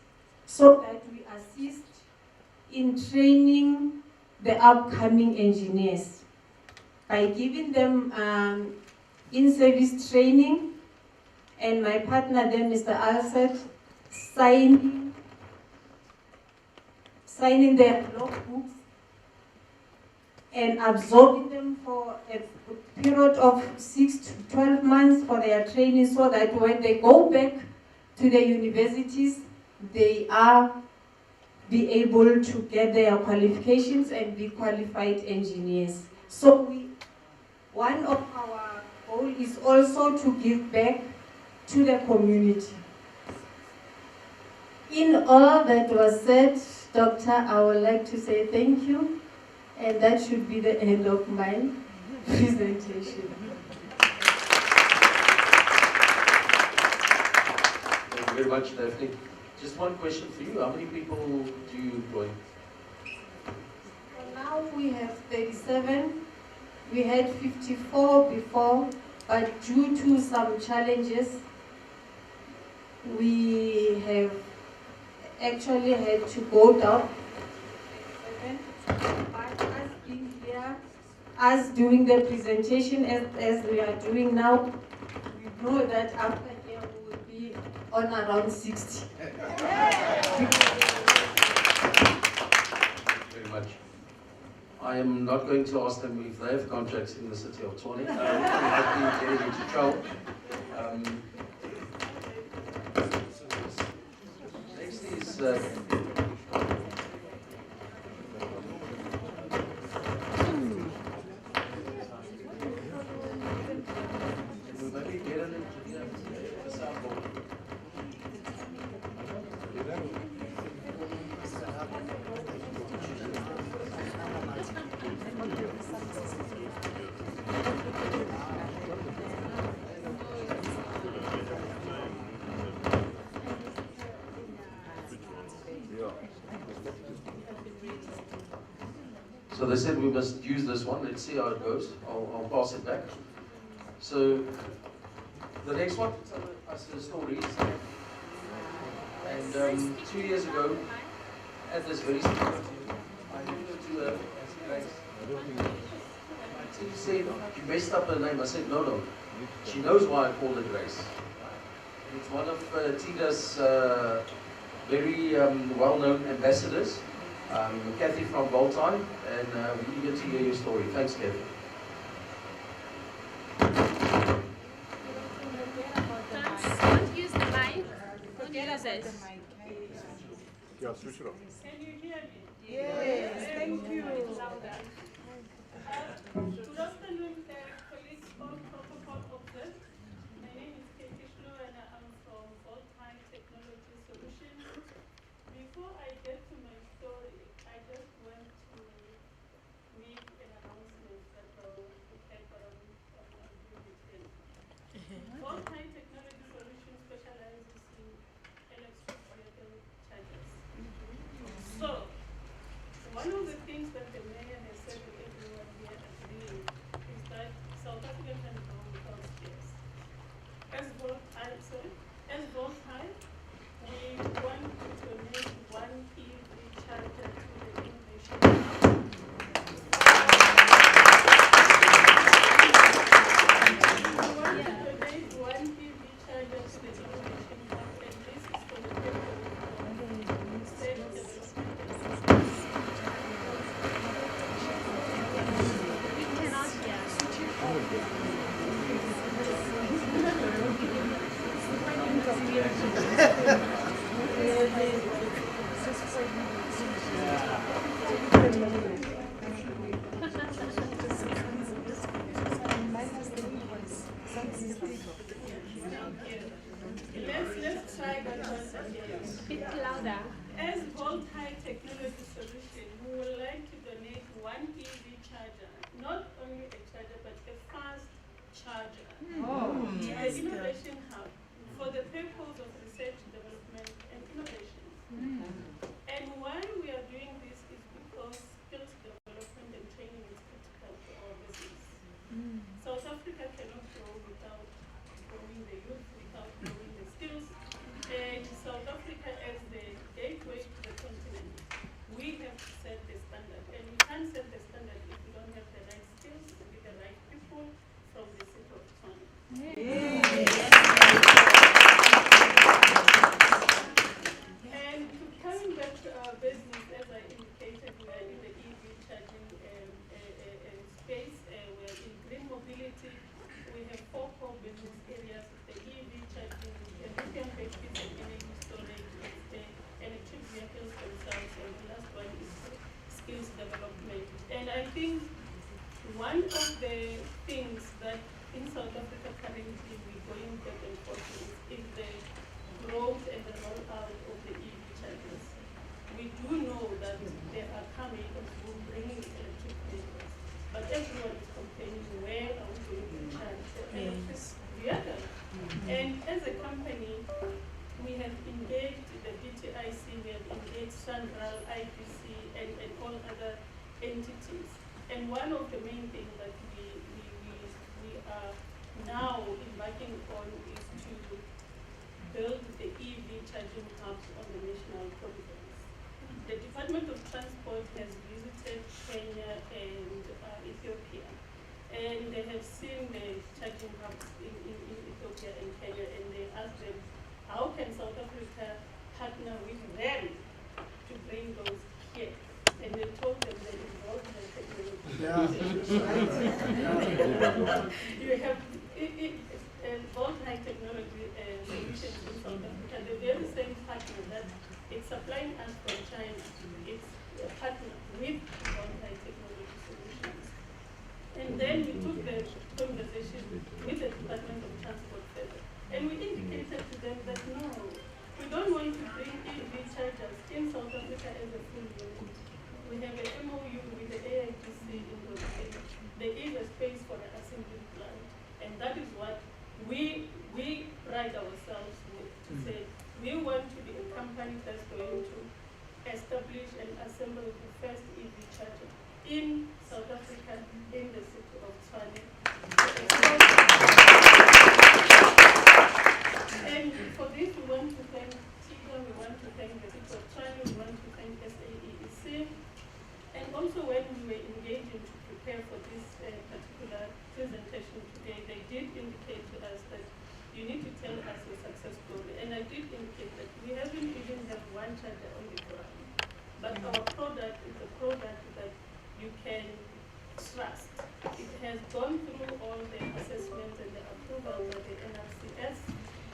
so that we assist in training the upcoming engineers by giving them in-service training, and my partner then, Mr. Alsed, signing their logbooks and absorbing them for a period of 6 to 12 months for their training, so that when they go back to the universities, they are be able to get their qualifications and be qualified engineers. So one of our goals is also to give back to the community. In all that was said, Doctor, I would like to say thank you, and that should be the end of my presentation. Thank you very much, Daphne. Just one question for you. How many people do you employ? So now we have 37. We had 54 before, but due to some challenges, we have actually had to go down. But us being here, us doing the presentation as we are doing now, we know that after here we will be on around 60. Thank you very much. I am not going to ask them if they have contracts in the city of Tshwane. I might be getting into trouble. Next is maybe get an engineer to the soundboard. So they said we must use this one. Let's see how it goes. I'll pass it back. So the next one, tell us the stories. And 2 years ago, at this very spot, I went to her and she said, you messed up her name. I said, no. She knows why I called her Grace. It's one of TIDA's very well-known ambassadors, Kathy from Voltaire, and we're eager to hear your story. Thanks, Kathy. Don't use the mic. Don't use it. Yeah, switch it off. Can you hear me? Yes, thank you. Good afternoon, colleagues from Protocol Observe. My name is Katie Schlo and I'm from Voltaire Technology Solutions. Before I get to my story, I just want to make an announcement that will help around Voltaire Technology Solutions specializes in electric vehicle chargers. So, one of the things that the mayor has said to everyone here agreeing is that South Africa can go without space. As Voltaire, we want to donate one EV charger to the innovation hub. We want to donate one EV charger to the innovation hub, and this is for the purpose of safe development. Let's try that once again. Bit louder. As Voltaire Technology Solution, we would like to donate one EV charger, not only a charger, but a fast charger. The Innovation Hub, for the purpose one of the main things that we are now embarking on is to build the EV charging hubs on the national corridors. The Department of Transport has visited Kenya and Ethiopia, and they have seen the charging hubs in Ethiopia and Kenya, and they asked them, how can South Africa partner with them to bring those here? And they told them they involved the technology. You have both high technology solutions in South Africa. The very same partner that it's supplying us from China, it's a partner with both high technology solutions. And then we took the conversation with the Department of Transport further. And we indicated to them that no, we don't want to bring EV chargers in South Africa as a full unit. We have a MOU with the AITC in Rwanda. There is a space for an assembly plant. And that is what we pride ourselves with, to say we want to be a company that's going to establish and assemble the first EV charger in South Africa, in the city of Tshwane. And for this, we want to thank TIGA, we want to thank the city of Tshwane, we want to thank SAEEC. And also when we were engaging to prepare for this particular presentation today, they did indicate to us that you need to tell us your success story. And I did indicate that we haven't even have one charger on the ground. But our product is a product that you can trust. It has gone through all the assessments and the approvals of the NRCS.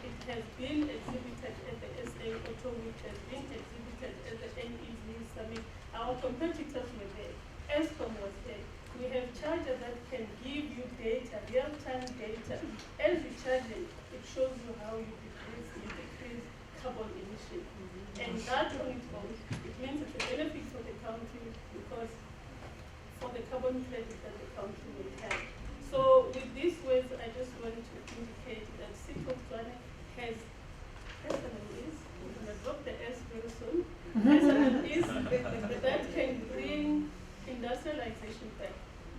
It has been exhibited at the SA Auto Week, has been exhibited at the NEV Summit. Our competitors were there. ESCOM was there. We have chargers that can give you data, real-time data. As you charge it shows you how you decrease carbon emission. And that on its own, it means it's a benefit for the country because for the carbon credit that the country will have. So with these words, I just want to indicate that City of Tshwane has SMEs, we're going to drop the S very soon, SMEs that can bring industrialization back.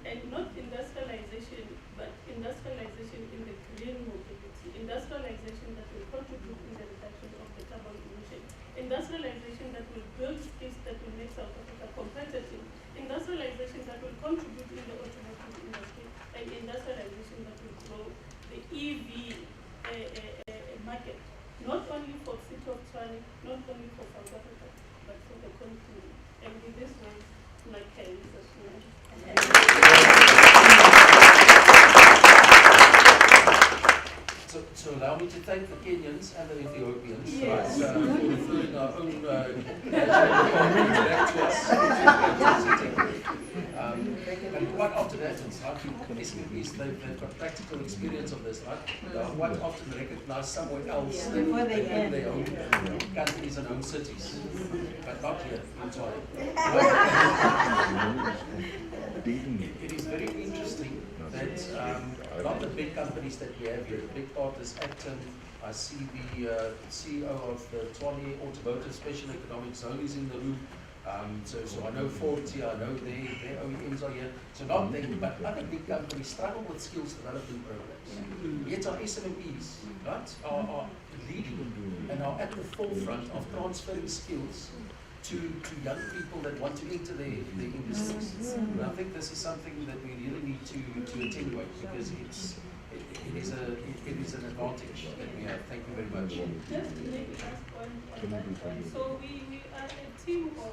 And not industrialization, but industrialization in the green mobility, industrialization that will contribute in the reduction of the carbon emission, industrialization that will build skills that will make South Africa competitive, industrialization that will contribute in the automotive industry, and industrialization that will grow the EV market, not only for City of Tshwane, not only for South Africa, but for the continent. And with this way, my care is So allow me to thank the Kenyans and the Ethiopians yes. for referring our own back to us. And quite often happens, right? SMEs, they've got practical experience of this, right? They are quite often recognized somewhere else in their own countries and own cities, but not here in Tshwane. It is very interesting that a lot of the big companies that we have here, the big partners, Acton, I see the CEO of the Tshwane Automotive Special Economic Zone is in the room. So I know Ford here, I know their OEMs are here. So not them, but other big companies struggle with skills development programs. Yet our SMEs, right, are leading and are at the forefront of transferring skills to young people that want to enter the industries. And I think this is something that we really need to attenuate because it is an advantage that we have. Thank you very much. Just to make a last point on that point. So we are a team of,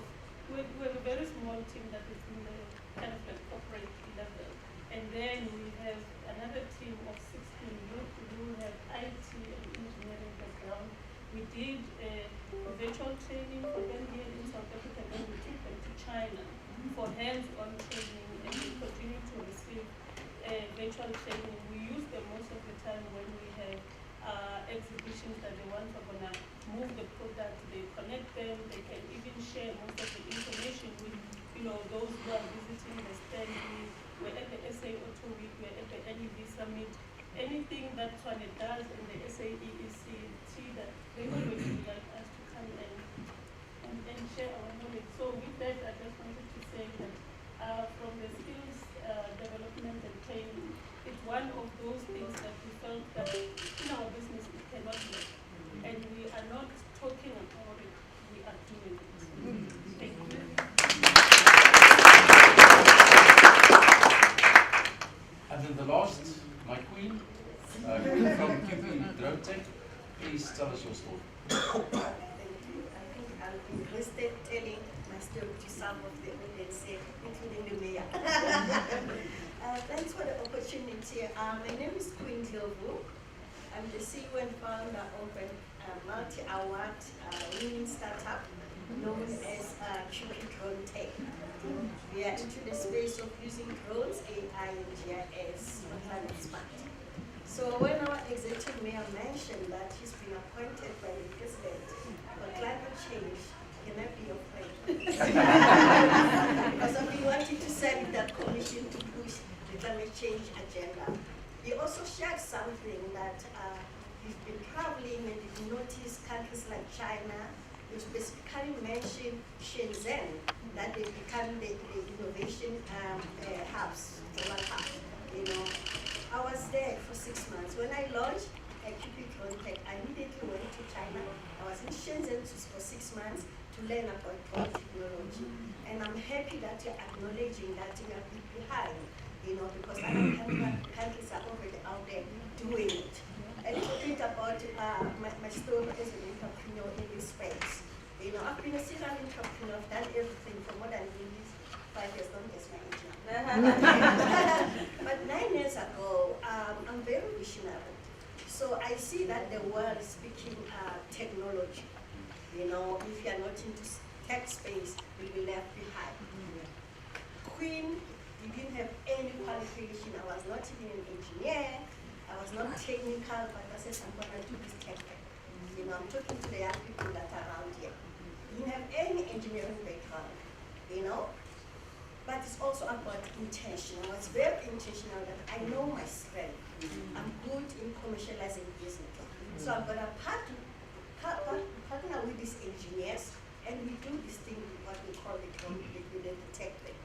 we're a very small team that is in the kind of like corporate level. And then we have another team of 16 youth who have IT and engineering background. We did a virtual training for them here in South Africa, and then we took them to China for hands-on training, and we continue to receive virtual training. We use them most of the time when we have exhibitions that they want to move the product, they connect them, they can even share most of the information with those who are visiting the stand. We're at the SA Auto Week, we're at the NEV Summit. Anything that Tshwane does in the SAEEC, TIDA, they always would like us to come and share our knowledge. So with that, I just wanted to say that from the skills Thank you. I think I'll be interested telling my story to some of the audience here, including the mayor. Thanks for the opportunity. My name is Queen Dilbu. I'm the CEO and founder of a multi-award winning startup known as Cupid Drone Tech. We are into the space of using drones, AI, and GIS for climate smart. So when our executive mayor mentioned that he's been appointed by the president for climate change, can I be your friend? Because I've been wanting to serve that commission to push the climate change agenda. He also shared something that he's been traveling and he noticed countries like China. You specifically mentioned Shenzhen, that they become the innovation hubs, global hub. You know, I was there for 6 months. When I launched Cupid Drone Tech, I immediately went to China. I was in Shenzhen for 6 months to learn about drone technology. And I'm happy that you're acknowledging that you are behind, you know, because other countries are already out there doing it. A little bit about my story as an entrepreneur in this space. You know, I've been a serial entrepreneur. I've done everything for more than 5 years, don't guess my age now. But 9 years ago, I'm very visionary. So I see that the world is speaking technology. You know, if you're not into tech space, you'll be left behind. Queen didn't have any qualification. I was not even an engineer. I was not technical, but I said, I'm going to do this tech. You know, I'm talking to the young people that are around here. Didn't have any engineering background, you know? But it's also about intention. I was very intentional that I know my strength. I'm good in commercializing business. So I'm going to partner with these engineers, and we do this thing, what we call the tech thing.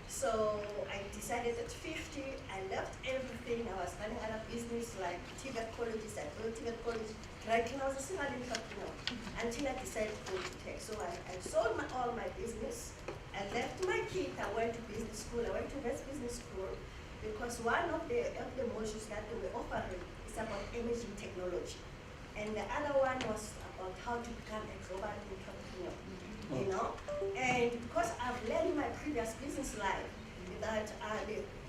So I decided at 50, I left everything. I was running other business like TVET colleges. I built TVET college. Right now, I was a single entrepreneur until I decided to go to tech. So I sold all my business. I left my kid. I went to business school. I went to West Business School because one of the modules that they were offering is about emerging technology. And the other one was about how to become a global entrepreneur. You know, and because I've learned in my previous business life that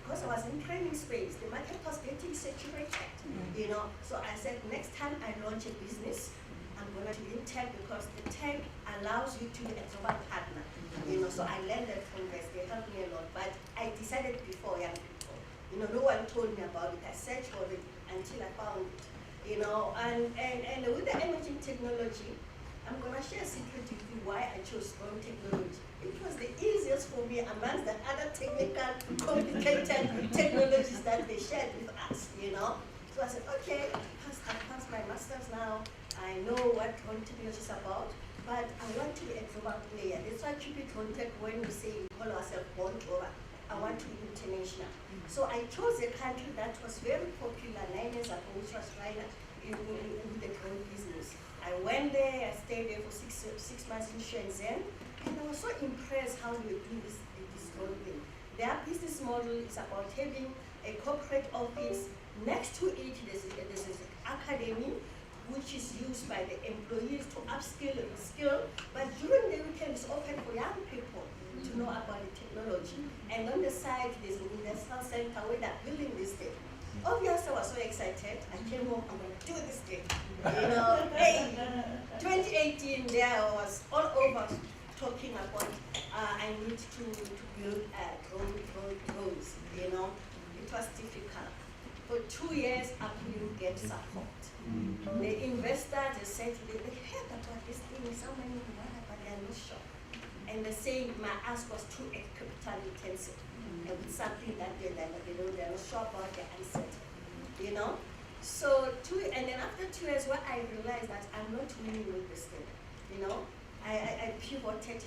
because I was in training space, the market was getting saturated. You know, so I said next time I launch a business, I'm going to be in tech because the tech allows you to be a global partner. You know, so I learned that from this. They helped me a lot. But I decided before young people. You know, no one told me about it. I searched for it until I found it. You know, and with the emerging technology, I'm going to share a secret with you why I chose drone technology. It was the easiest for me amongst the other technical, complicated technologies that they shared with us, you know. So I said, okay, I passed my master's now. I know what drone technology is about, but I want to be a global player. That's why Cupid Drone Tech, when we say we call ourselves born global, I want to be international. So I chose a country that was very popular 9 years ago, which was China, in the drone business. I went there, I stayed there for six months in Shenzhen, and I was so impressed how they do this drone thing. Their business model is about having a corporate office. Next to it, there's an academy, which is used by the employees to upskill and skill, but during the weekend, it's open for young people to know about the technology. And on the side, there's an industrial center where they're building this thing. Obviously, I was so excited. I came home, I'm going to do this thing. You know, hey, 2018, there I was all over talking about I need to build drones, you know. It was difficult. For 2 years, I couldn't get support. The investors, they said, they heard about this thing, so many money, but they're not sure. And they say my ask was too capital intensive. And it's something that they're not sure about the answer, you know. So and then after 2 years, what I realized that I'm not winning with this thing, you know. I pivoted to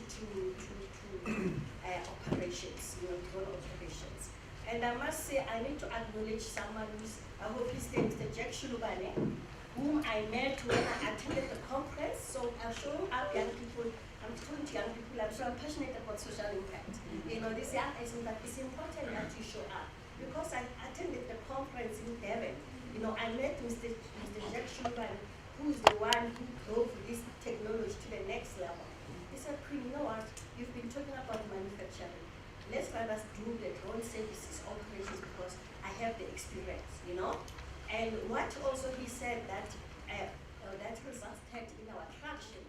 operations, you know, drone operations. And I must say, I need to acknowledge someone who's, I hope his name is Jack Shulubane, whom I met when I attended the conference. So I'm showing up young people, I'm talking to young people, I'm so passionate about social impact. You know, this young person, that it's important that you show up. Because I attended the conference in Devon, you know, I met Mr. Jack Shulubane who's the one who drove this technology to the next level. He said, Queen, you know what? You've been talking about manufacturing. Let's let us do the drone services operations because I have the experience, you know? And what also he said that that resulted in our traction,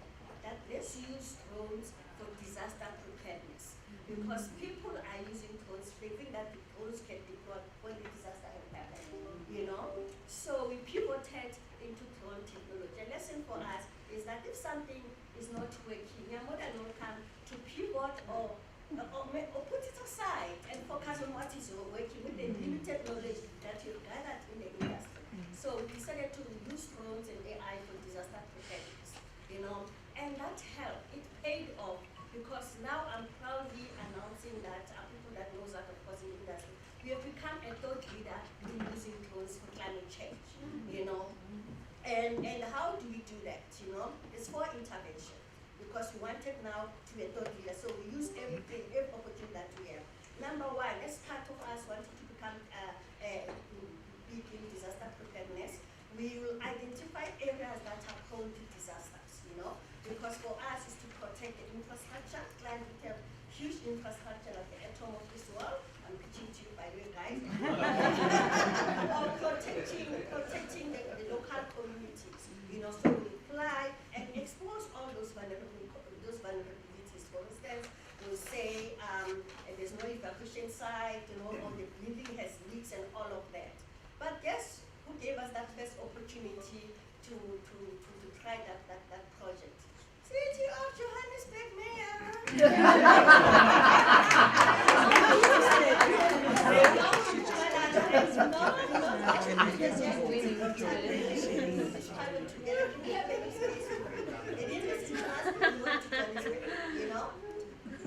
that let's use drones for disaster preparedness. Because people are using drones, they think that the drones can deploy when the disaster has happened, you know? So we pivoted into drone technology. A lesson for us is that if something is not working, we are more than welcome to pivot or put it aside and focus on what is working with the limited knowledge that you've gathered in the industry. So we decided to use drones and AI for disaster preparedness, you know, and that helped. It paid off because now I'm proudly announcing that people that knows that, of course, in the industry, we have become a thought leader in using drones for climate change, you know. And how do we do that, you know? It's for intervention because we wanted now to be a thought leader. So we use every opportunity that we have. Number one, as part of us wanting to become big in disaster preparedness, we will identify areas that are prone to disasters, you know? Because for us is to protect the infrastructure. Climate, we have huge infrastructure like the atom of this world. I'm pitching to you by the way, guys. Or protecting the local communities, you know, so we fly and expose all those vulnerabilities. For instance, we'll say there's no evacuation site, you know, or the building has leaks and all of that. But guess who gave us that first opportunity to try that project? City of Johannesburg Mayor. You know?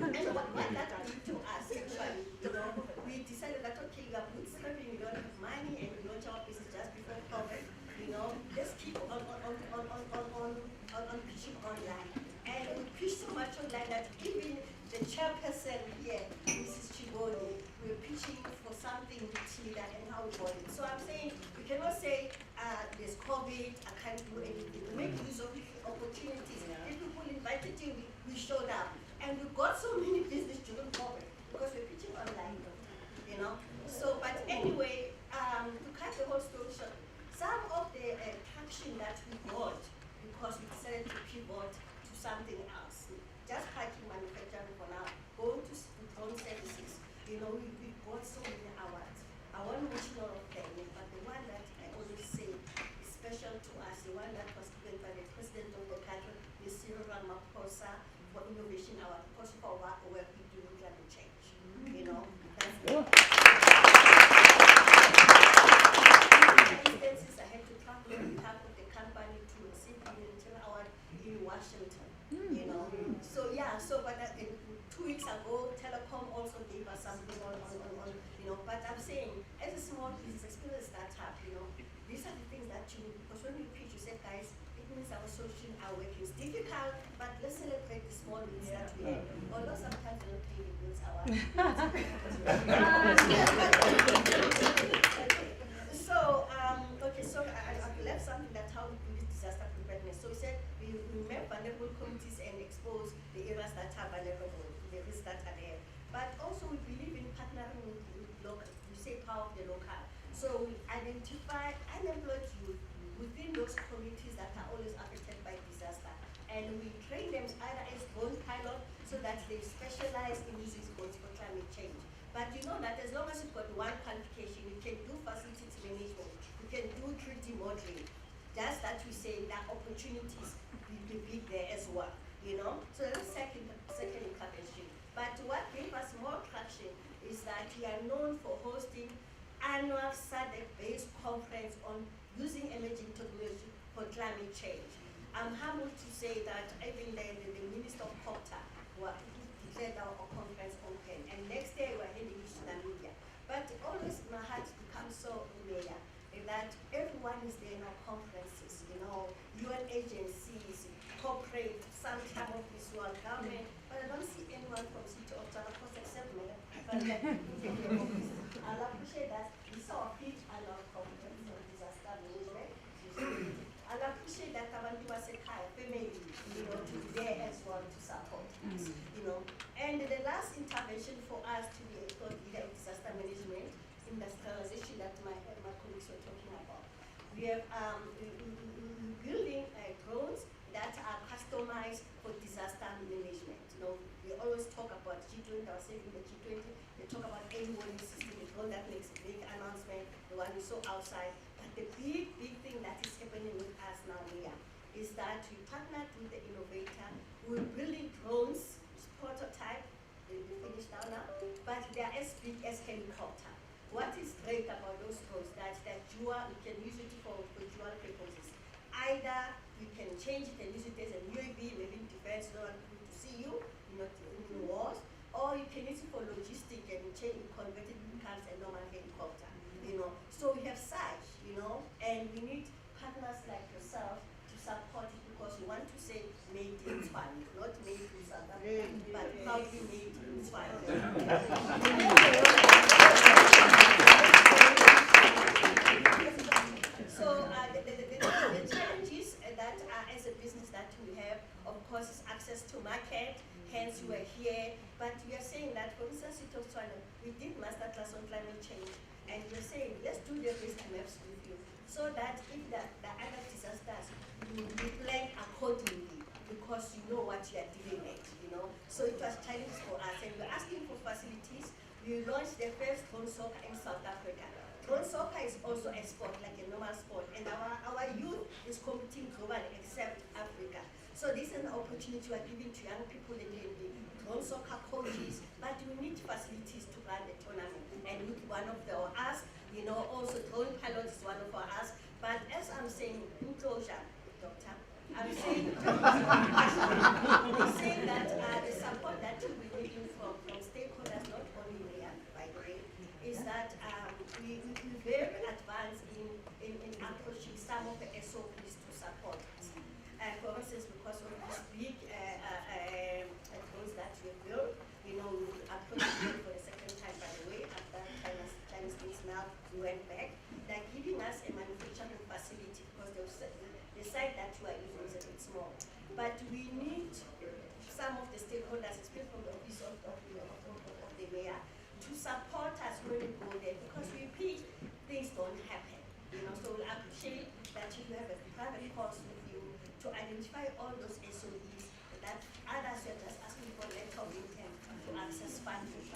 And what that did to us, actually, you know, we decided that, okay, you are bootstrapping, you don't have money, and you launch our business just before COVID, you know, let's keep on pitching online. And we pitched so much online that even the chairperson here, Mrs. Chiboni, we were pitching for something with Tida and how we got it. So I'm saying, we cannot say there's COVID, I can't do anything. We make use of opportunities. If people invited you, we showed up. And we got so many business during COVID because we're pitching online, you know. So, but anyway, to cut the whole story short, some of the traction that we got because we decided to pivot to something else, just packing manufacturing for now, going to drone services, you know, we got so many awards. I won't mention all of them, but the one that I always say is special to us, the one that was given by the president of the country, Mr. Ramaphosa, for innovation, our because for our work we do in climate change. You know, that's instances I had to travel on behalf of the company to receive an internal award in Washington. You know, so yeah, but 2 weeks ago, Telecom also gave us something on you know. But I'm saying, as a small business, still a startup, you know, these are the things that you need because when you pitch, you say, guys, it means our solution, our work is difficult, but let's celebrate the small wins that we have. Although sometimes we don't pay the bills So, okay, so I left something that how we do this disaster preparedness. So we said we map vulnerable communities and expose the areas that are vulnerable, the risks that are there. But also we believe in partnering with local, we say power of the local. So we identify unemployed youth within those communities that are always affected by disaster. And we train them either as drone pilot so that they specialize in using drones for climate change. But you know that as long as you've got one qualification, you can do facilities management, you can do 3D modeling. Just that we say that opportunities will be big there as well, you know? So that's second intervention. But what gave us more traction is that we are known for hosting annual SADC-based conference on using emerging technology for climate change. I'm humbled to say that even the Minister of Copter declared our conference open, and next day we're heading to Namibia. But always my heart becomes so familiar that everyone is there in our conferences, you know, UN agencies, corporate, some type of this world government, but I don't see anyone from City of Jalapost except me. But I'll appreciate that. We saw a pitch at our conference on disaster management. I'll appreciate that us, you know. And the last intervention for us to be a thought leader in disaster management, industrialization that my colleagues were talking about. We have building drones that are customized for disaster management. You know, we always talk about G20, I was saying in the G20, they talk about any warning system, the drone that makes a big announcement, the one we saw outside. But the big thing that is happening with us now here is that we partnered with the innovator. We're building drones, prototype, they'll be finished now, but they're as big as helicopter. What is great about those drones that dual, you can use it for dual purposes. Either you can change it and use it as a UAV, maybe in defense, no one to see you, not in wars, or you can use it for logistics and convert it becomes a normal helicopter, you know. So we have such, you know, and we need partners like yourself to support it because we want to say made in Swahili, not made in South Africa, but proudly made in Swahili. So the challenges that as a business that we have, of course, is access to market. Hence, we are here. But we are saying that, for instance, City of Tshwane, we did masterclass on climate change, and we're saying let's do the risk maps with you, so that if the other disasters, you plan accordingly because you know what you are dealing with. You know, so it was challenges for us, and we're asking for facilities. We launched the first drone soccer in South Africa. Drone soccer is also a sport, like a normal sport, and our youth is competing globally except Africa. So this is an opportunity we are giving to young people again, the drone soccer coaches, but we need facilities to run the tournament. And with one of our asks, you know, also drone pilots is one of our asks. But as I'm saying, in closure, Doctor, I'm saying, we're saying that the support that we'll be needing from stakeholders, not only here, by the way, is that we're very advanced in approaching some of the SOPs to support us. For instance, because of this big drones that we built, you know, we approached them for the second time, by the way, after Chinese things now, we went back. They're giving us a manufacturing facility because the site that we are using is a bit small. But we need some of the stakeholders, especially from the office of the mayor, to support us when we go there, because we repeat, things don't happen. You know, so we appreciate that if you have a private course with you to identify all those SOEs that others are just asking for letter of intent to access funding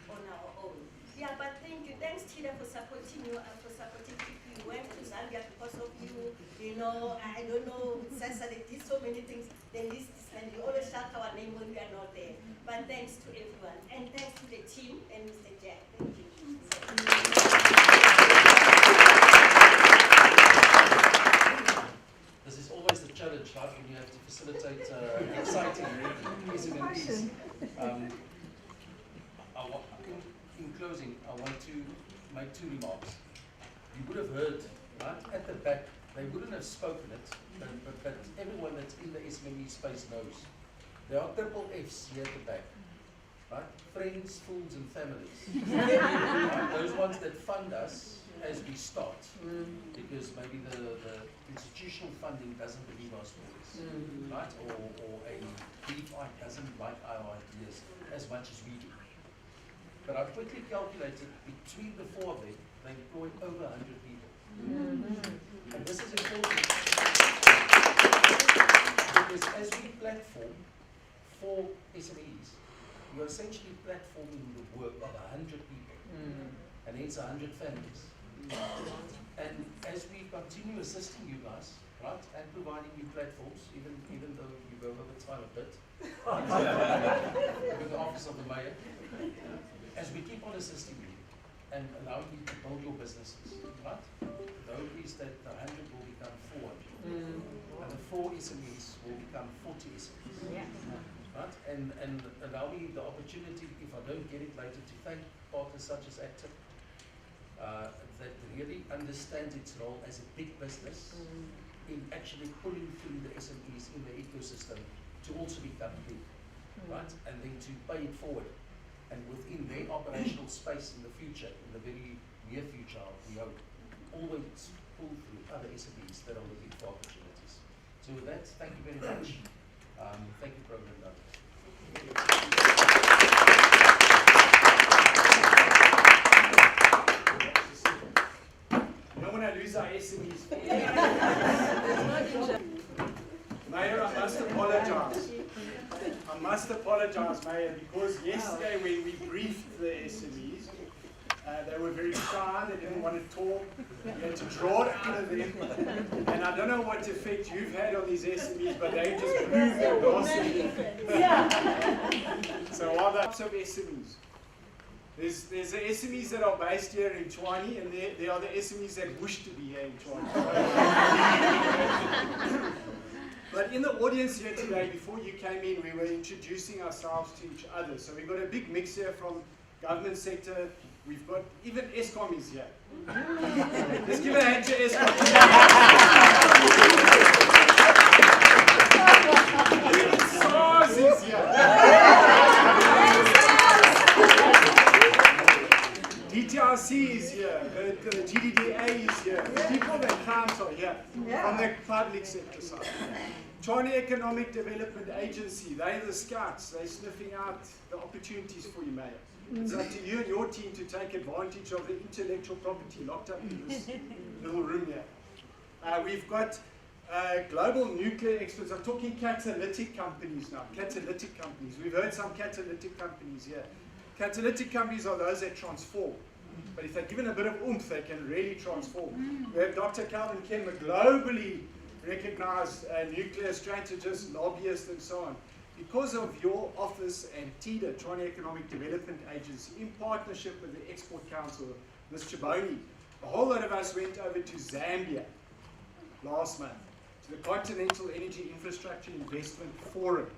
on our own. Yeah, but thank you. Thanks, Tida, for supporting you and for supporting people. We went to Zambia because of you. You know, I don't know, Sasa, they did so many things. The list is, and we always shout our name when we are not there. But thanks to everyone. And thanks to the team and Mr. Jack. Thank you. This is always the challenge, right, when you have to facilitate exciting SMEs. In closing, I want to make two remarks. You would have heard, right, at the back, they wouldn't have spoken it, but everyone that's in the SME space knows. There are triple Fs here at the back, right? Friends, fools, and families. Right? Those ones that fund us as we start, because maybe the institutional funding doesn't believe our stories, right? Or a DFI doesn't like our ideas as much as we do. But I've quickly calculated between the four of them, they employ over 100 people. And this is important because as we platform for SMEs, you're essentially platforming the work of 100 people, and hence 100 families. And as we continue assisting you guys, right, and providing you platforms, even though you go over time a bit, with the office of the mayor, as we keep on assisting you and allowing you to build your businesses, right, the hope is that the 100 will become 400, and the 4 SMEs will become 40 SMEs, right, and allow me the opportunity, if I don't get it later, to thank partners such as Active, that really understands its role as a big business in actually pulling through the SMEs in the ecosystem to also become big, right, and then to pay it forward. And within their operational space in the future, in the very near future, we hope, always pull through other SMEs that are looking for opportunities. So with that, thank you very much. Thank you, Program Director. I don't want to lose our SMEs. Mayor, I must apologize. I must apologize, Mayor, because yesterday when we briefed the SMEs, they were very shy, they didn't want to talk, we had to draw it out of them. And I don't know what effect you've had on these SMEs, but they just proved their gossip. So while the types of SMEs, there's the SMEs that are based here in Tshwane, and there are the SMEs that wish to be here in Tshwane. But in the audience here today, before you came in, we were introducing ourselves to each other. So we've got a big mix here from government sector. We've got, even Eskom is here. Let's give a hand to Eskom. Even SARS is here. DTRC is here. The GDDA is here. The people that count are here from the public sector side. Tshwane Economic Development Agency, they're the scouts. They're sniffing out the opportunities for you, Mayor. It's up to you and your team to take advantage of the intellectual property locked up in this little room here. We've got global nuclear experts. I'm talking catalytic companies now. Catalytic companies. We've heard some catalytic companies here. Catalytic companies are those that transform. But if they're given a bit of oomph, they can really transform. We have Dr. Calvin Kem, a globally recognized nuclear strategist, lobbyist, and so on. Because of your office and TIDA, Tshwane Economic Development Agency, in partnership with the Export Council, Ms. Chiboni, a whole lot of us went over to Zambia last month, to the Continental Energy Infrastructure Investment Forum.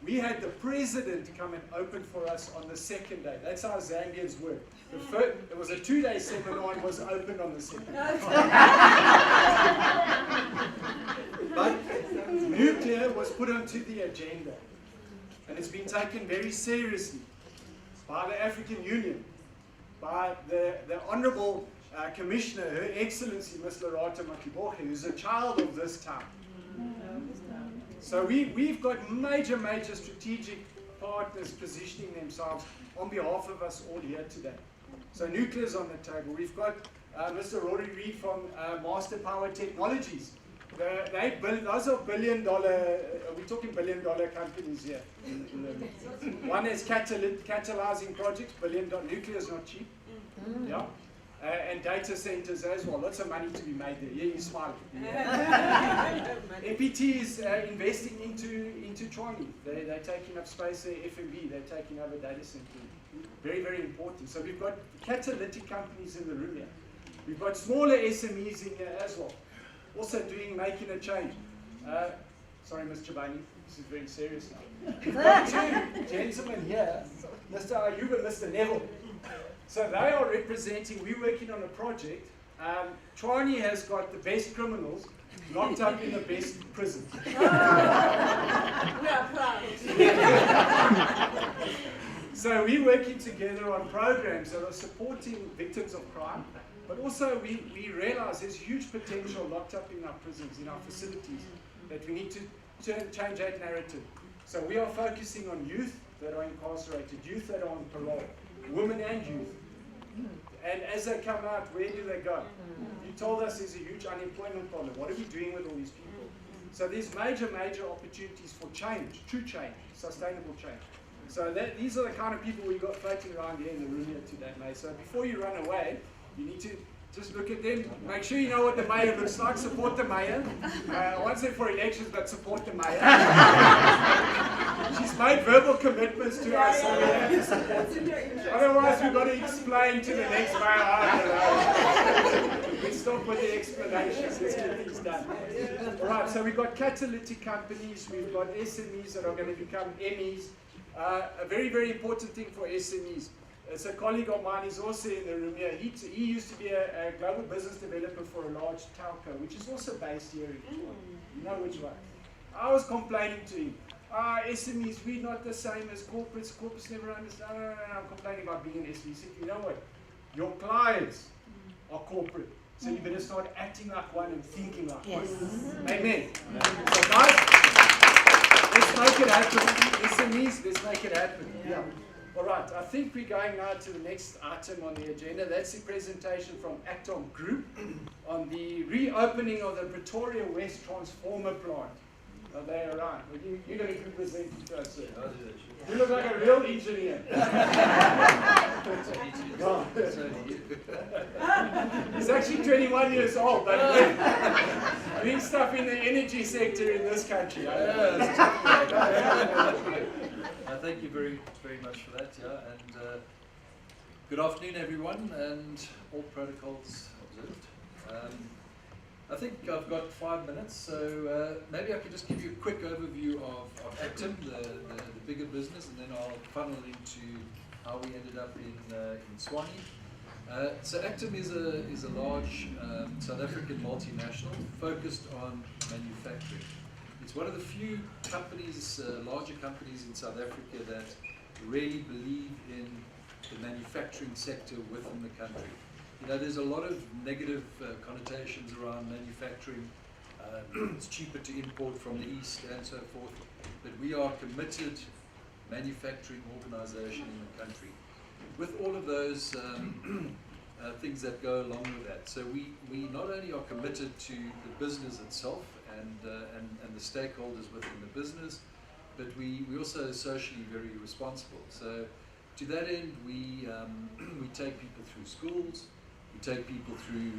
We had the president come and open for us on the second day. That's how Zambians work. It was a 2-day seminar and was opened on the second day. But nuclear was put onto the agenda. And it's been taken very seriously by the African Union, by the Honourable Commissioner, Her Excellency, Ms. Lerato Makiboge, who's a child of this town. So we've got major strategic partners positioning themselves on behalf of us all here today. So nuclear's on the table. We've got Mr. Rory Reid from Master Power Technologies. Those are we're talking billion-dollar companies here. One is catalyzing projects, billion-dollar. Nuclear is not cheap. Yeah. And data centers as well. Lots of money to be made there. Yeah, you're smiling. MPT is investing into Tshwane. They're taking up space there. FMB, they're taking over data centers. Very, very important. So we've got catalytic companies in the room here. We've got smaller SMEs in here as well. Also making a change. Sorry, Ms. Chibani, this is very serious now. We've got two gentlemen here, Mr. Ayub and Mr. Neville. So they are representing, we're working on a project. Tshwane has got the best criminals locked up in the best prisons. We are proud. So we're working together on programs that are supporting victims of crime, but also we realize there's huge potential locked up in our prisons, in our facilities, that we need to change that narrative. So we are focusing on youth that are incarcerated, youth that are on parole, women and youth. And as they come out, where do they go? You told us there's a huge unemployment problem. What are we doing with all these people? So there's major opportunities for change, true change, sustainable change. So these are the kind of people we've got floating around here in the room here today, May. So before you run away, you need to just look at them. Make sure you know what the mayor looks like. Support the mayor. I won't say for elections, but support the mayor. She's made verbal commitments to us, so we have to support her. Otherwise, we've got to explain to the next mayor. We stop with the explanations. Let's get things done. All right, so we've got catalytic companies. We've got SMEs that are going to become MEs. A very, very important thing for SMEs. It's a colleague of mine, he's also in the room here. He used to be a global business developer for a large telco, which is also based here in Tshwane. You know which one. I was complaining to him, SMEs, we're not the same as corporates. Corporates never understand. No, I'm complaining about being an SME. He said, you know what? Your clients are corporate. So you better start acting like one and thinking like one. Amen. So guys, let's happen. SMEs, let's make it happen. Yeah. All right, I think we're going now to the next item on the agenda. That's the presentation from Actom Group on the reopening of the Pretoria West Transformer Plant. Are they around? Well, you're going to present it to us, sir. You look like a real engineer. He's actually 21 years old, but doing stuff in the energy sector in this country. Thank you very much for that, yeah, and good afternoon everyone, and all protocols observed. I think I've got 5 minutes, so maybe I could just give you a quick overview of Actom, the bigger business, and then I'll funnel into how we ended up in Tshwane. So Actom is a large South African multinational focused on manufacturing. It's one of the few companies, larger companies in South Africa that really believe in the manufacturing sector within the country. You know, there's a lot of negative connotations around manufacturing. It's cheaper to import from the East and so forth. But we are a committed manufacturing organization in the country, with all of those things that go along with that. So we not only are committed to the business itself and the stakeholders within the business, but we also socially very responsible. So to that end, we take people through schools, we take people through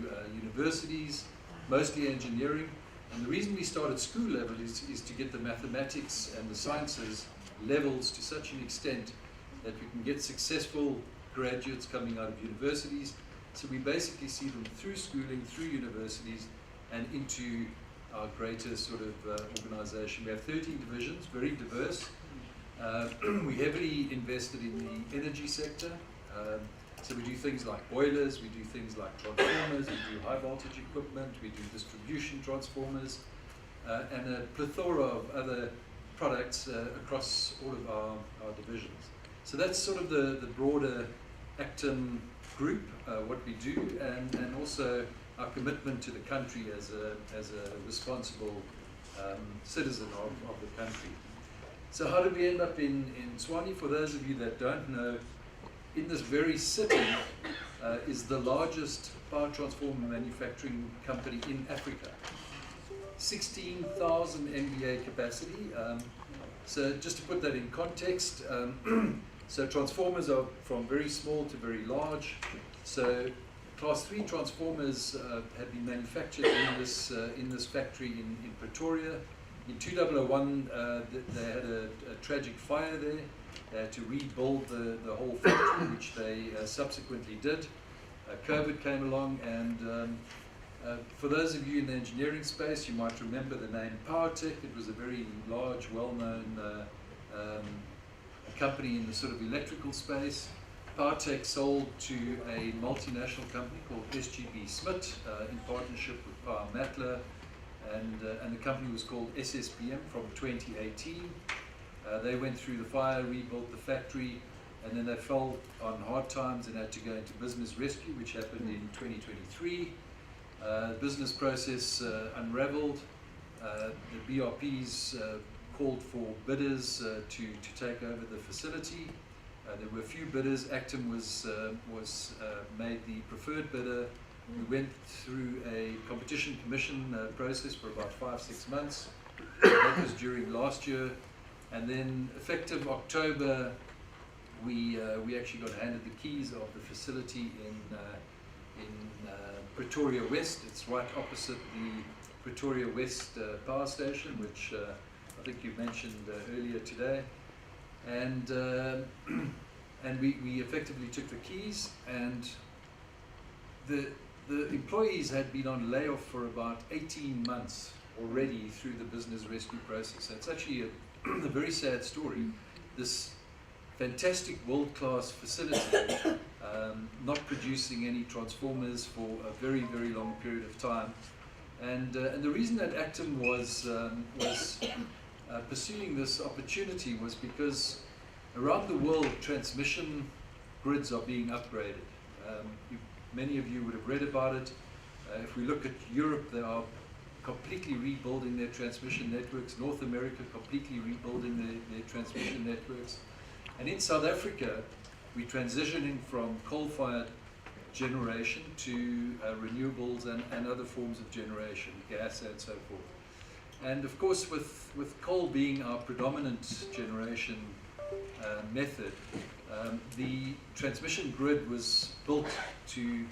universities, mostly engineering. And the reason we start at school level is to get the mathematics and the sciences levels to such an extent that we can get successful graduates coming out of universities. So we basically see them through schooling, through universities, and into our greater sort of organization. We have 13 divisions, very diverse. We heavily invested in the energy sector. So we do things like boilers, we do things like transformers, we do high voltage equipment, we do distribution transformers, and a plethora of other products across all of our divisions. So that's sort of the broader Actom group, what we do, and also our commitment to the country as a responsible citizen of the country. So how did we end up in Tshwane? For those of you that don't know, in this very city is the largest power transformer manufacturing company in Africa. 16,000 MVA capacity. So just to put that in context, so transformers are from very small to very large. So Class 3 transformers have been manufactured in this factory in Pretoria. In 2001, they had a tragic fire there. They had to rebuild the whole factory, which they subsequently did. COVID came along, and for those of you in the engineering space, you might remember the name PowerTech. It was a very large, well-known company in the sort of electrical space. PowerTech sold to a multinational company called SGB Smit in partnership with Power Matla, and the company was called SSBM from 2018. They went through the fire, rebuilt the factory, and then they fell on hard times and had to go into business rescue, which happened in 2023. The business process unraveled. The BRPs called for bidders to take over the facility. There were a few bidders. Actom was made the preferred bidder. We went through a competition commission process for about 5-6 months. That was during last year. And then effective October, we actually got handed the keys of the facility in Pretoria West. It's right opposite the Pretoria West power station, which I think you mentioned earlier today. And we effectively took the keys, and the employees had been on layoff for about 18 months already through the business rescue process. So it's actually a very sad story. This fantastic world-class facility not producing any transformers for a very, very long period of time. And the reason that Actom was pursuing this opportunity was because around the world transmission grids are being upgraded. Many of you would have read about it. If we look at Europe, there are completely rebuilding their transmission networks. North America completely rebuilding their transmission networks. And in South Africa, we're transitioning from coal-fired generation to renewables and other forms of generation, gas and so forth. And of course, with coal being our predominant generation method, the transmission grid was built to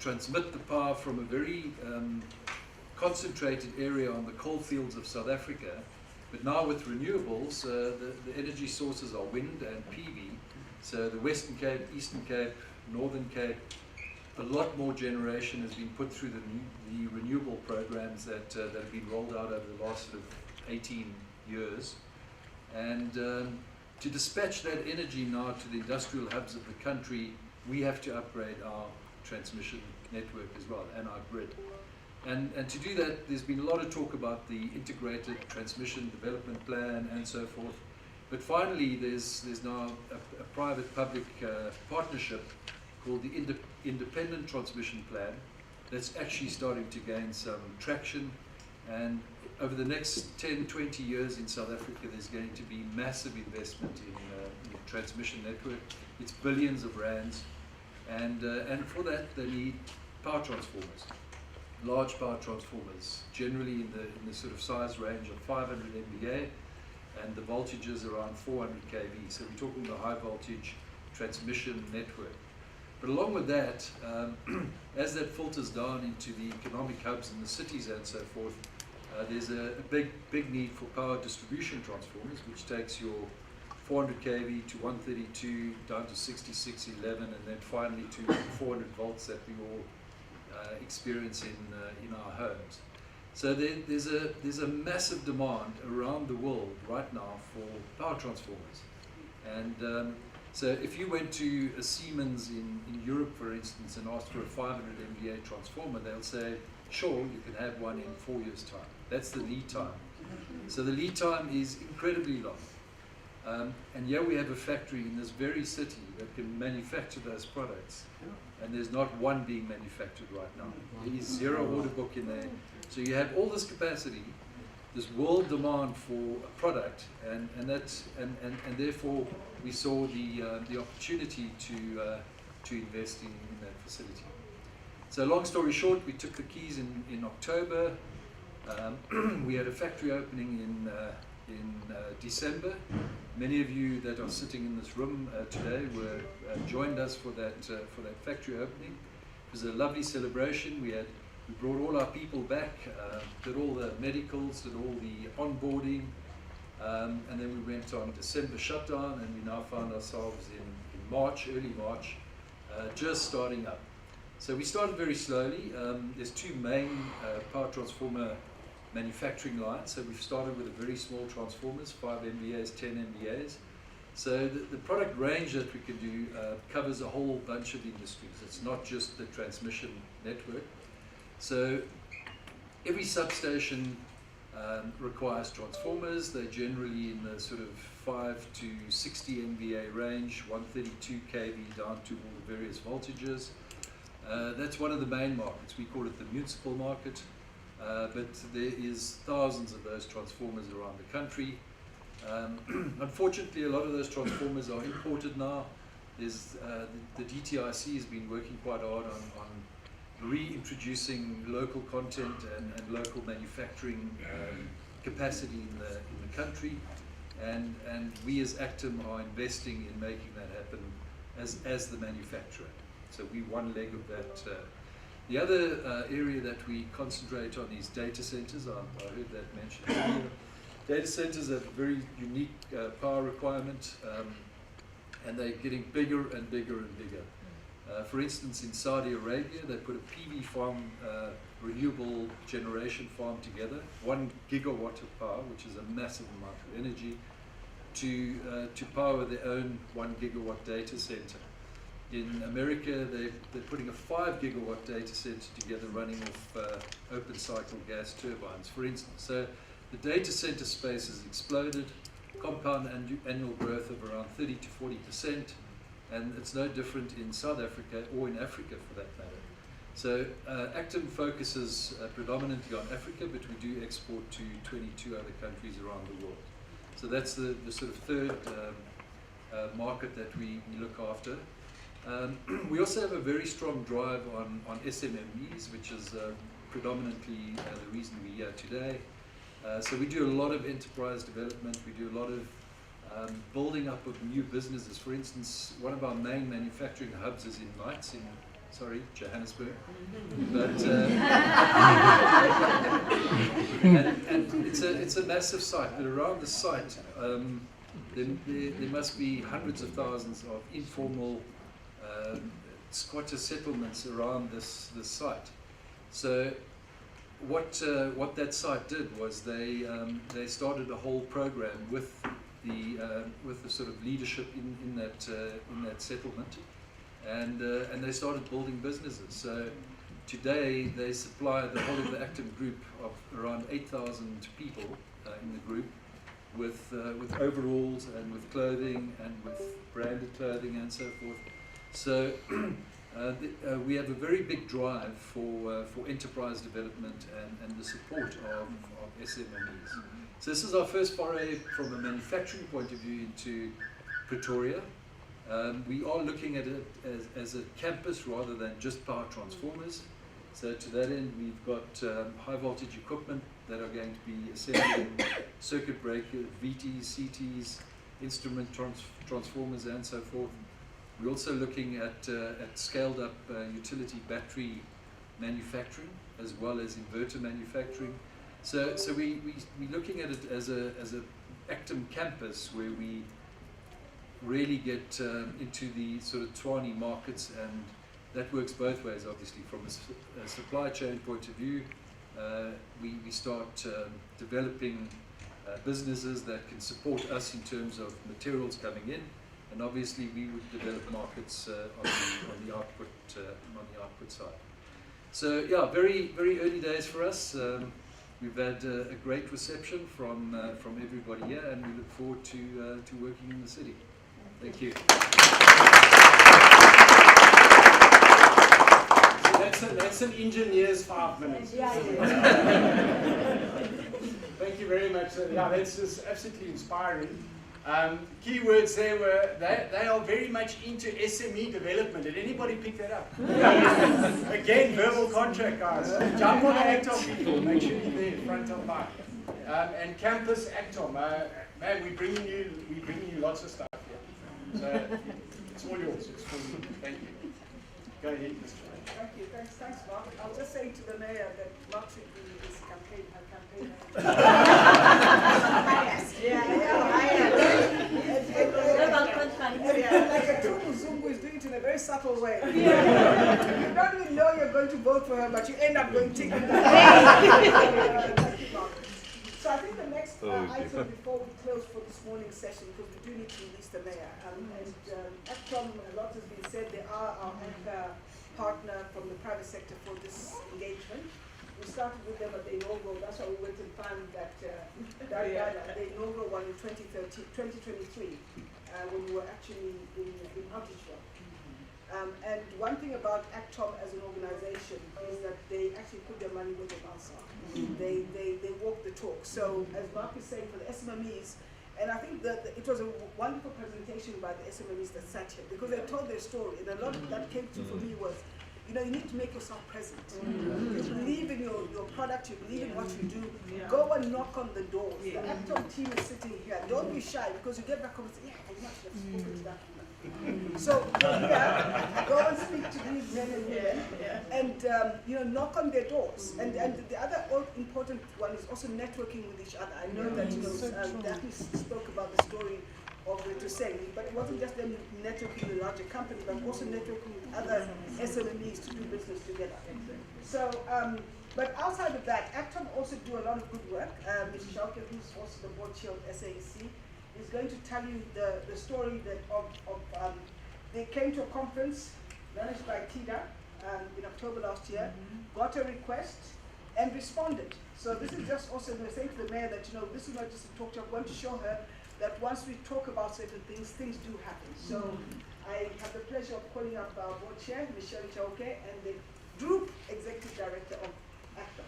transmit the power from a very concentrated area on the coal fields of South Africa. But now with renewables, the energy sources are wind and PV. So the Western Cape, Eastern Cape, Northern Cape, a lot more generation has been put through the renewable programs that have been rolled out over the last sort of 18 years. And to dispatch that energy now to the industrial hubs of the country, we have to upgrade our transmission network as well and our grid. And to do that, there's been a lot of talk about the integrated transmission development plan and so forth. But finally, there's now a private-public partnership called the Independent Transmission Plan that's actually starting to gain some traction. And over the next 10, 20 years in South Africa, there's going to be massive investment in the transmission network. It's billions of rands. And for that, they need power transformers, large power transformers, generally in the sort of size range of 500 MVA, and the voltages around 400 kV. So we're talking the high voltage transmission network. But along with that, as that filters down into the economic hubs in the cities and so forth, there's a big need for power distribution transformers, which takes your 400 kV to 132 down to 6611, and then finally to 400 volts that we all experience in our homes. So there's a massive demand around the world right now for power transformers. And so if you went to a Siemens in Europe, for instance, and asked for a 500 MVA transformer, they'll say, sure, you can have one in 4 years' time. That's the lead time. So the lead time is incredibly long. And yeah, we have a factory in this very city that can manufacture those products. And there's not one being manufactured right now. There is zero order book in there. So you have all this capacity, this world demand for a product, and therefore we saw the opportunity to invest in that facility. So long story short, we took the keys in October. We had a factory opening in December. Many of you that are sitting in this room today joined us for that factory opening. It was a lovely celebration. We brought all our people back, did all the medicals, did all the onboarding, and then we went on December shutdown, and we now found ourselves in March, early March, just starting up. So we started very slowly. There's two main power transformer manufacturing lines. So we've started with a very small transformers, 5 MVAs, 10 MVAs. So the product range that we can do covers a whole bunch of industries. It's not just the transmission network. So every substation requires transformers. They're generally in the sort of 5 to 60 MVA range, 132 kV down to all the various voltages. That's one of the main markets. We call it the municipal market. But there is thousands of those transformers around the country. Unfortunately, a lot of those transformers are imported now. There's, the DTIC has been working quite hard on reintroducing local content and local manufacturing capacity in the country. And we as Actum are investing in making that happen as the manufacturer. So we're one leg of that. The other area that we concentrate on is data centers. I heard that mentioned earlier. Data centers have a very unique power requirement, and they're getting bigger and bigger and bigger. For instance, in Saudi Arabia, they put a PV farm, renewable generation farm together, 1 gigawatt of power, which is a massive amount of energy, to power their own 1 gigawatt data center. In America, they're putting a 5 gigawatt data center together running off open cycle gas turbines, for instance. So the data center space has exploded, compound annual growth of around 30 to 40%, and it's no different in South Africa or in Africa for that matter. So Actum focuses predominantly on Africa, but we do export to 22 other countries around the world. So that's the sort of third market that we look after. We also have a very strong drive on SMMEs, which is predominantly the reason we're here today. So we do a lot of enterprise development. We do a lot of building up of new businesses. For instance, one of our main manufacturing hubs is in Knights in Johannesburg. But and it's a massive site. But around the site, there must be hundreds of thousands of informal squatter settlements around this site. So what that site did was they started a whole program with the sort of leadership in that settlement, and they started building businesses. So today they supply the whole of the Actum group of around 8,000 people in the group with overalls and with clothing and with branded clothing and so forth. So we have a very big drive for enterprise development and the support of SMMEs. So this is our first foray from a manufacturing point of view into Pretoria. We are looking at it as a campus rather than just power transformers. So to that end, we've got high voltage equipment that are going to be assembling circuit breakers, VTs, CTs, instrument transformers and so forth. We're also looking at scaled up utility battery manufacturing as well as inverter manufacturing. So we're looking at it as a Actum campus where we really get into the sort of Tshwane markets, and that works both ways, obviously. From a supply chain point of view, we start developing businesses that can support us in terms of materials coming in, and obviously we would develop markets on the output side. So yeah, very early days for us. We've had a great reception from everybody here, and we look forward to working in the city. Thank you. So that's an engineer's 5 minutes. Thank you very much. Yeah, that's just absolutely inspiring. Key words there were they are very much into SME development. Did anybody pick that up? Again, verbal contract, guys. Jump on the Actom people. Make sure you're there, front of mind. And campus Actom. Man, we're bringing you lots of stuff here. So it's all yours. It's for you. Thank you. Go ahead, Mr. Thank you. Thanks, Mark. I'll just say to the mayor that Mark should be his campaign. Like a true Mzungu is doing it in a very subtle way. You don't even know you're going to vote for her, but you end up going tick. So I think the next item before we close for this morning's session, because we do need to release the mayor. Actom, a lot has been said. They are our anchor partner from the private sector for this engagement. We started with them at the inaugural. That's why we went and found that the inaugural one in 2023, when we were actually in Outreachville. And one thing about Actom as an organization is that they actually put their money where their mouths are. They walk the talk. So as Mark is saying, for the SMMEs, and I think that it was a wonderful presentation by the SMMEs that sat here, because they told their story, and a lot of that came through for me was, you know, you need to make yourself present. You believe in your product, you believe in what you do. Go and knock on the doors. The Actom team is sitting here. Don't be shy, because you get back home and say, yeah, I must have spoken to that woman. So go and speak to these men and women, and knock on their doors. And the other important one is also networking with each other. I know that Daphne spoke about the story of Retroseng, but it wasn't just them networking with a larger company, but also networking with other SMMEs to do business together. So, but outside of that, Actom also do a lot of good work. Ms. Shauke, who's also the board chair of SAEC, is going to tell you the story that they came to a conference managed by TIDA in October last year, got a request and responded. So this is just also saying to the mayor that, you know, this is not just a talk to, I want to show her that once we talk about certain things, things do happen. So I have the pleasure of calling up our board chair, Michelle Chauke, and the Group Executive Director of Acton.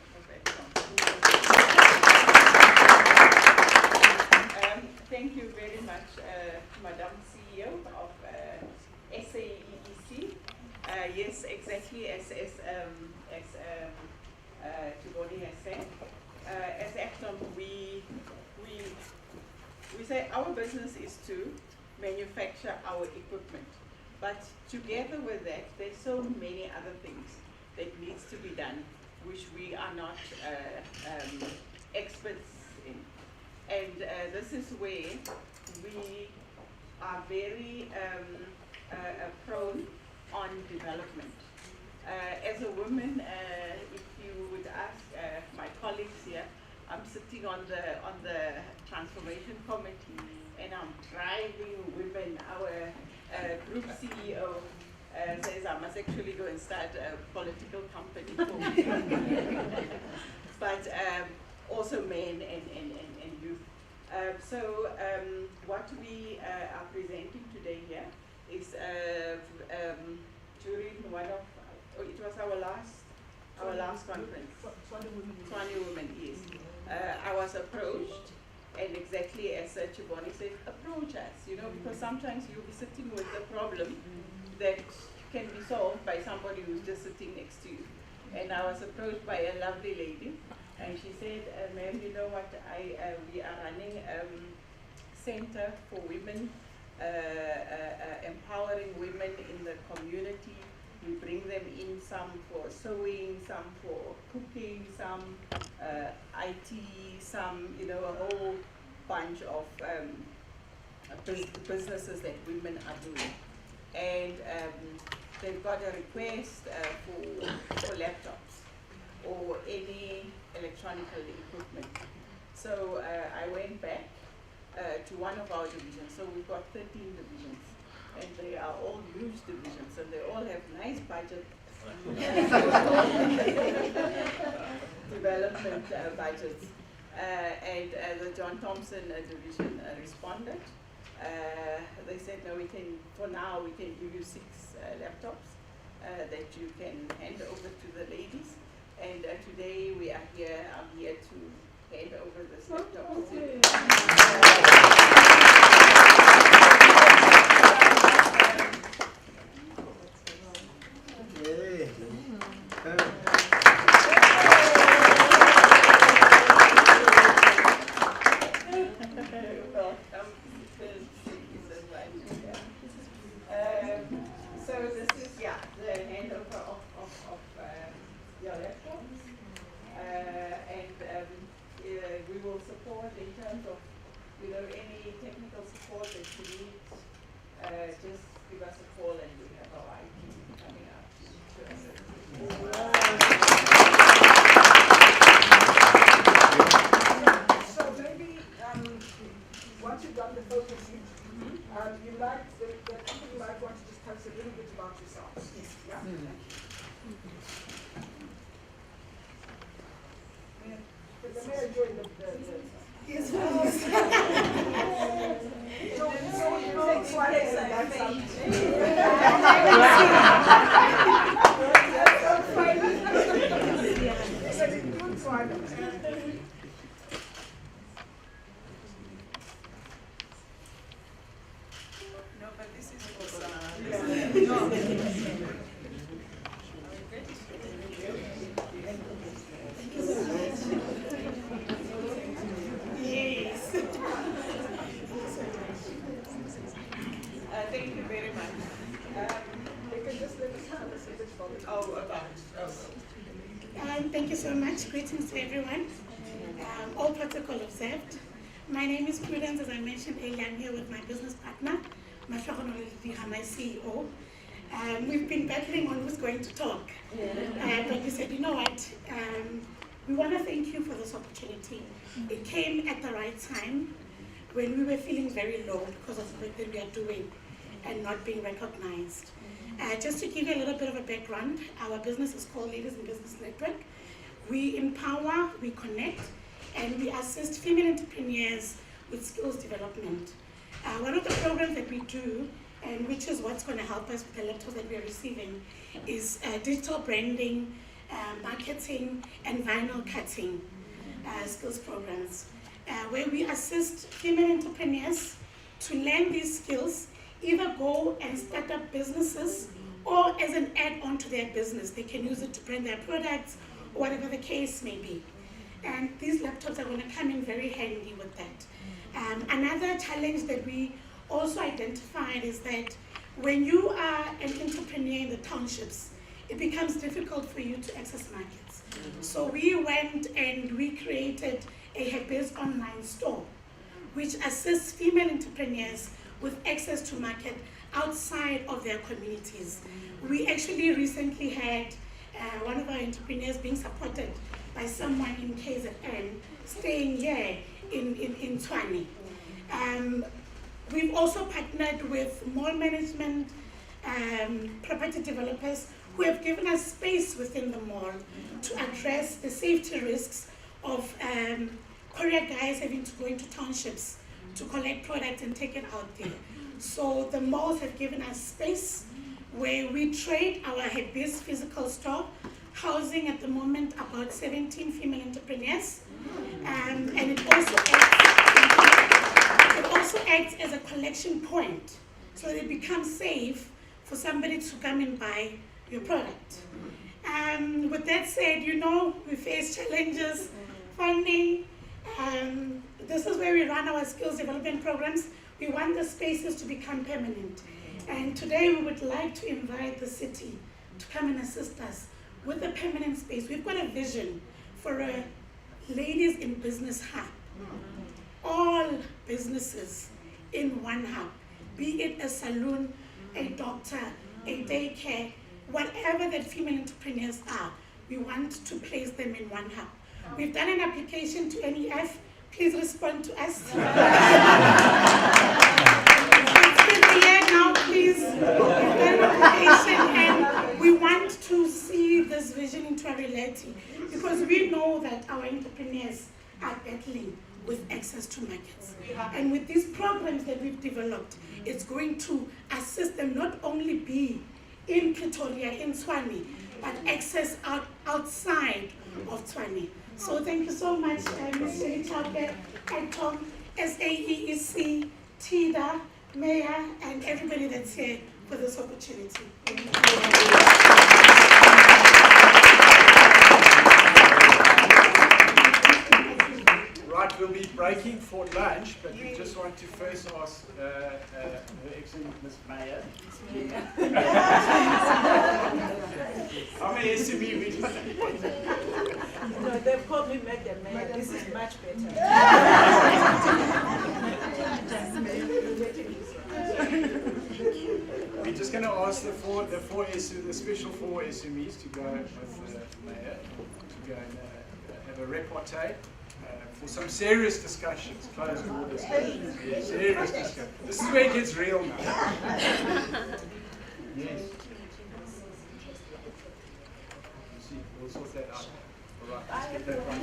Thank you very much, Madam CEO of SAEEC. Yes, exactly as Tiboni has said. As Acton, we say our business is to manufacture our equipment. But together with that, there's so many other things that needs to be done, which we are not experts in. And this is where we are very prone on development. As a woman, if you would ask my colleagues here, I'm sitting on the transformation committee, and I'm driving women. Our group CEO says I must actually go and start a political company for women. But also men and youth. What we are presenting today here is during it was our last conference. Tshwane Women, yes. I was approached, and exactly as Chiboni said, approach us, because sometimes you'll be sitting with a problem that can be solved by somebody who's just sitting next to you. And I was approached by a lovely lady, and she said, ma'am, you know what, we are running a center for women, empowering women in the community. We bring them in, some for sewing, some for cooking, some IT, some, a whole bunch of businesses that women are doing. And they've got a request for laptops or any electronic equipment. So I went back to one of our divisions. So we've got 13 divisions. And they are all huge divisions, and they all have nice budget development budgets. And the John Thompson division responded. They said, no, for now, we can give you 6 laptops that you can hand over to the ladies. And today we are here, I'm here to hand over this laptop to so this is, the handover of your laptops. And we will support in terms of, any technical support that you need. Just give us a call and we have our IT coming up to assist. So maybe once you've done the photo shoot, you might want to just tell us a little bit about yourselves. Yes. Yeah? The mayor joined the yes, please. No, but this is for yes. Thank you very much. You can just let us tell us a bit about thank you so much. Greetings to everyone. All protocol observed. My name is Prudence. As I mentioned earlier, I'm here with my business partner, my CEO. We've been battling on who's going to talk. But we said, you know what, we want to thank you for this opportunity. It came at the right time when we were feeling very low because of the work that we are doing and not being recognized. Just to give you a little bit of a background, our business is called Ladies in Business Network. We empower, we connect, and we assist female entrepreneurs with skills development. One of the programs that we do and which is what's going to help us with the laptops that we're receiving, is digital branding, marketing, and vinyl cutting skills programs, where we assist female entrepreneurs to learn these skills, either go and start up businesses or as an add-on to their business. They can use it to brand their products, or whatever the case may be. And these laptops are going to come in very handy with that. Another challenge that we also identified is that when you are an entrepreneur in the townships, it becomes difficult for you to access markets. So we went and we created a Habes online store, which assists female entrepreneurs with access to market outside of their communities. We actually recently had one of our entrepreneurs being supported by someone in KZN staying here in Tshwane. We've also partnered with mall management, property developers who have given us space within the mall to address the safety risks of courier guys having to go into townships to collect products and take it out there. So the malls have given us space where we trade our Habes physical store, housing at the moment about 17 female entrepreneurs, and it also acts as a collection point, so that it becomes safe for somebody to come and buy your product. With that said, you know, we face challenges, funding. This is where we run our skills development programs. We want the spaces to become permanent. And today we would like to invite the city to come and assist us with a permanent space. We've got a vision for a ladies in business hub. All businesses in one hub, be it a salon, a doctor, a daycare, whatever that female entrepreneurs are, we want to place them in one hub. We've done an application to NEF. Please respond to us. It's been a year now, please. We've done an application and we want to see this vision into a reality, because we know that our entrepreneurs are battling with access to markets. And with these programs that we've developed, it's going to assist them not only be in Pretoria, in Tshwane, but access outside of Tshwane. So thank you so much, Mr. Ichauke, Tom, SAEEC, TIDA, Mayor, and everybody that's here for this opportunity. Right, we'll be breaking for lunch, but we just want to first ask Her Excellency Ms. Mayor. How many SME we done? No, they've called me Madam Mayor. This is much better. We're just going to ask the special four SMEs to go with the Mayor to go and have a repartee. For some serious discussions, closed door discussions. Yeah, serious discussions. This is where it gets real now. Yes. You see, we'll sort that out. All right, let's get that right.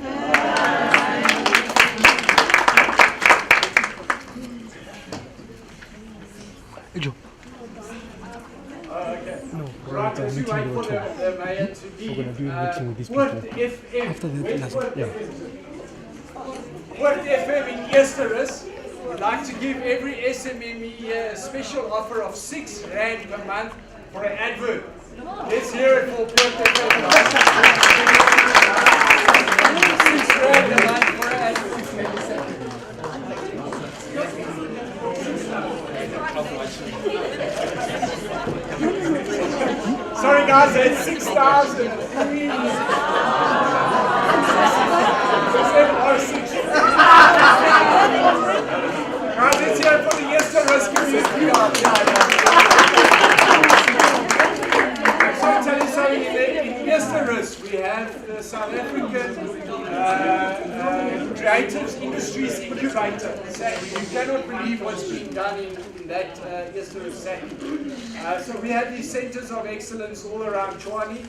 Okay. No, right, let's wait for the Mayor to leave. We're going to do a meeting with these people. After that, Word FM in Easterus would like to give every SMME a special offer of R6 per month for an advert. Let's hear it for Word FM. R6 a month for an advert. Sorry guys, it's 6,000. Guys, it's here for the Easterus community. So I'll tell you something, in Easterus we have the South African Creative Industries Incubator. You cannot believe what's being done in that Easterus setting. So we have these centers of excellence all around Tshwane.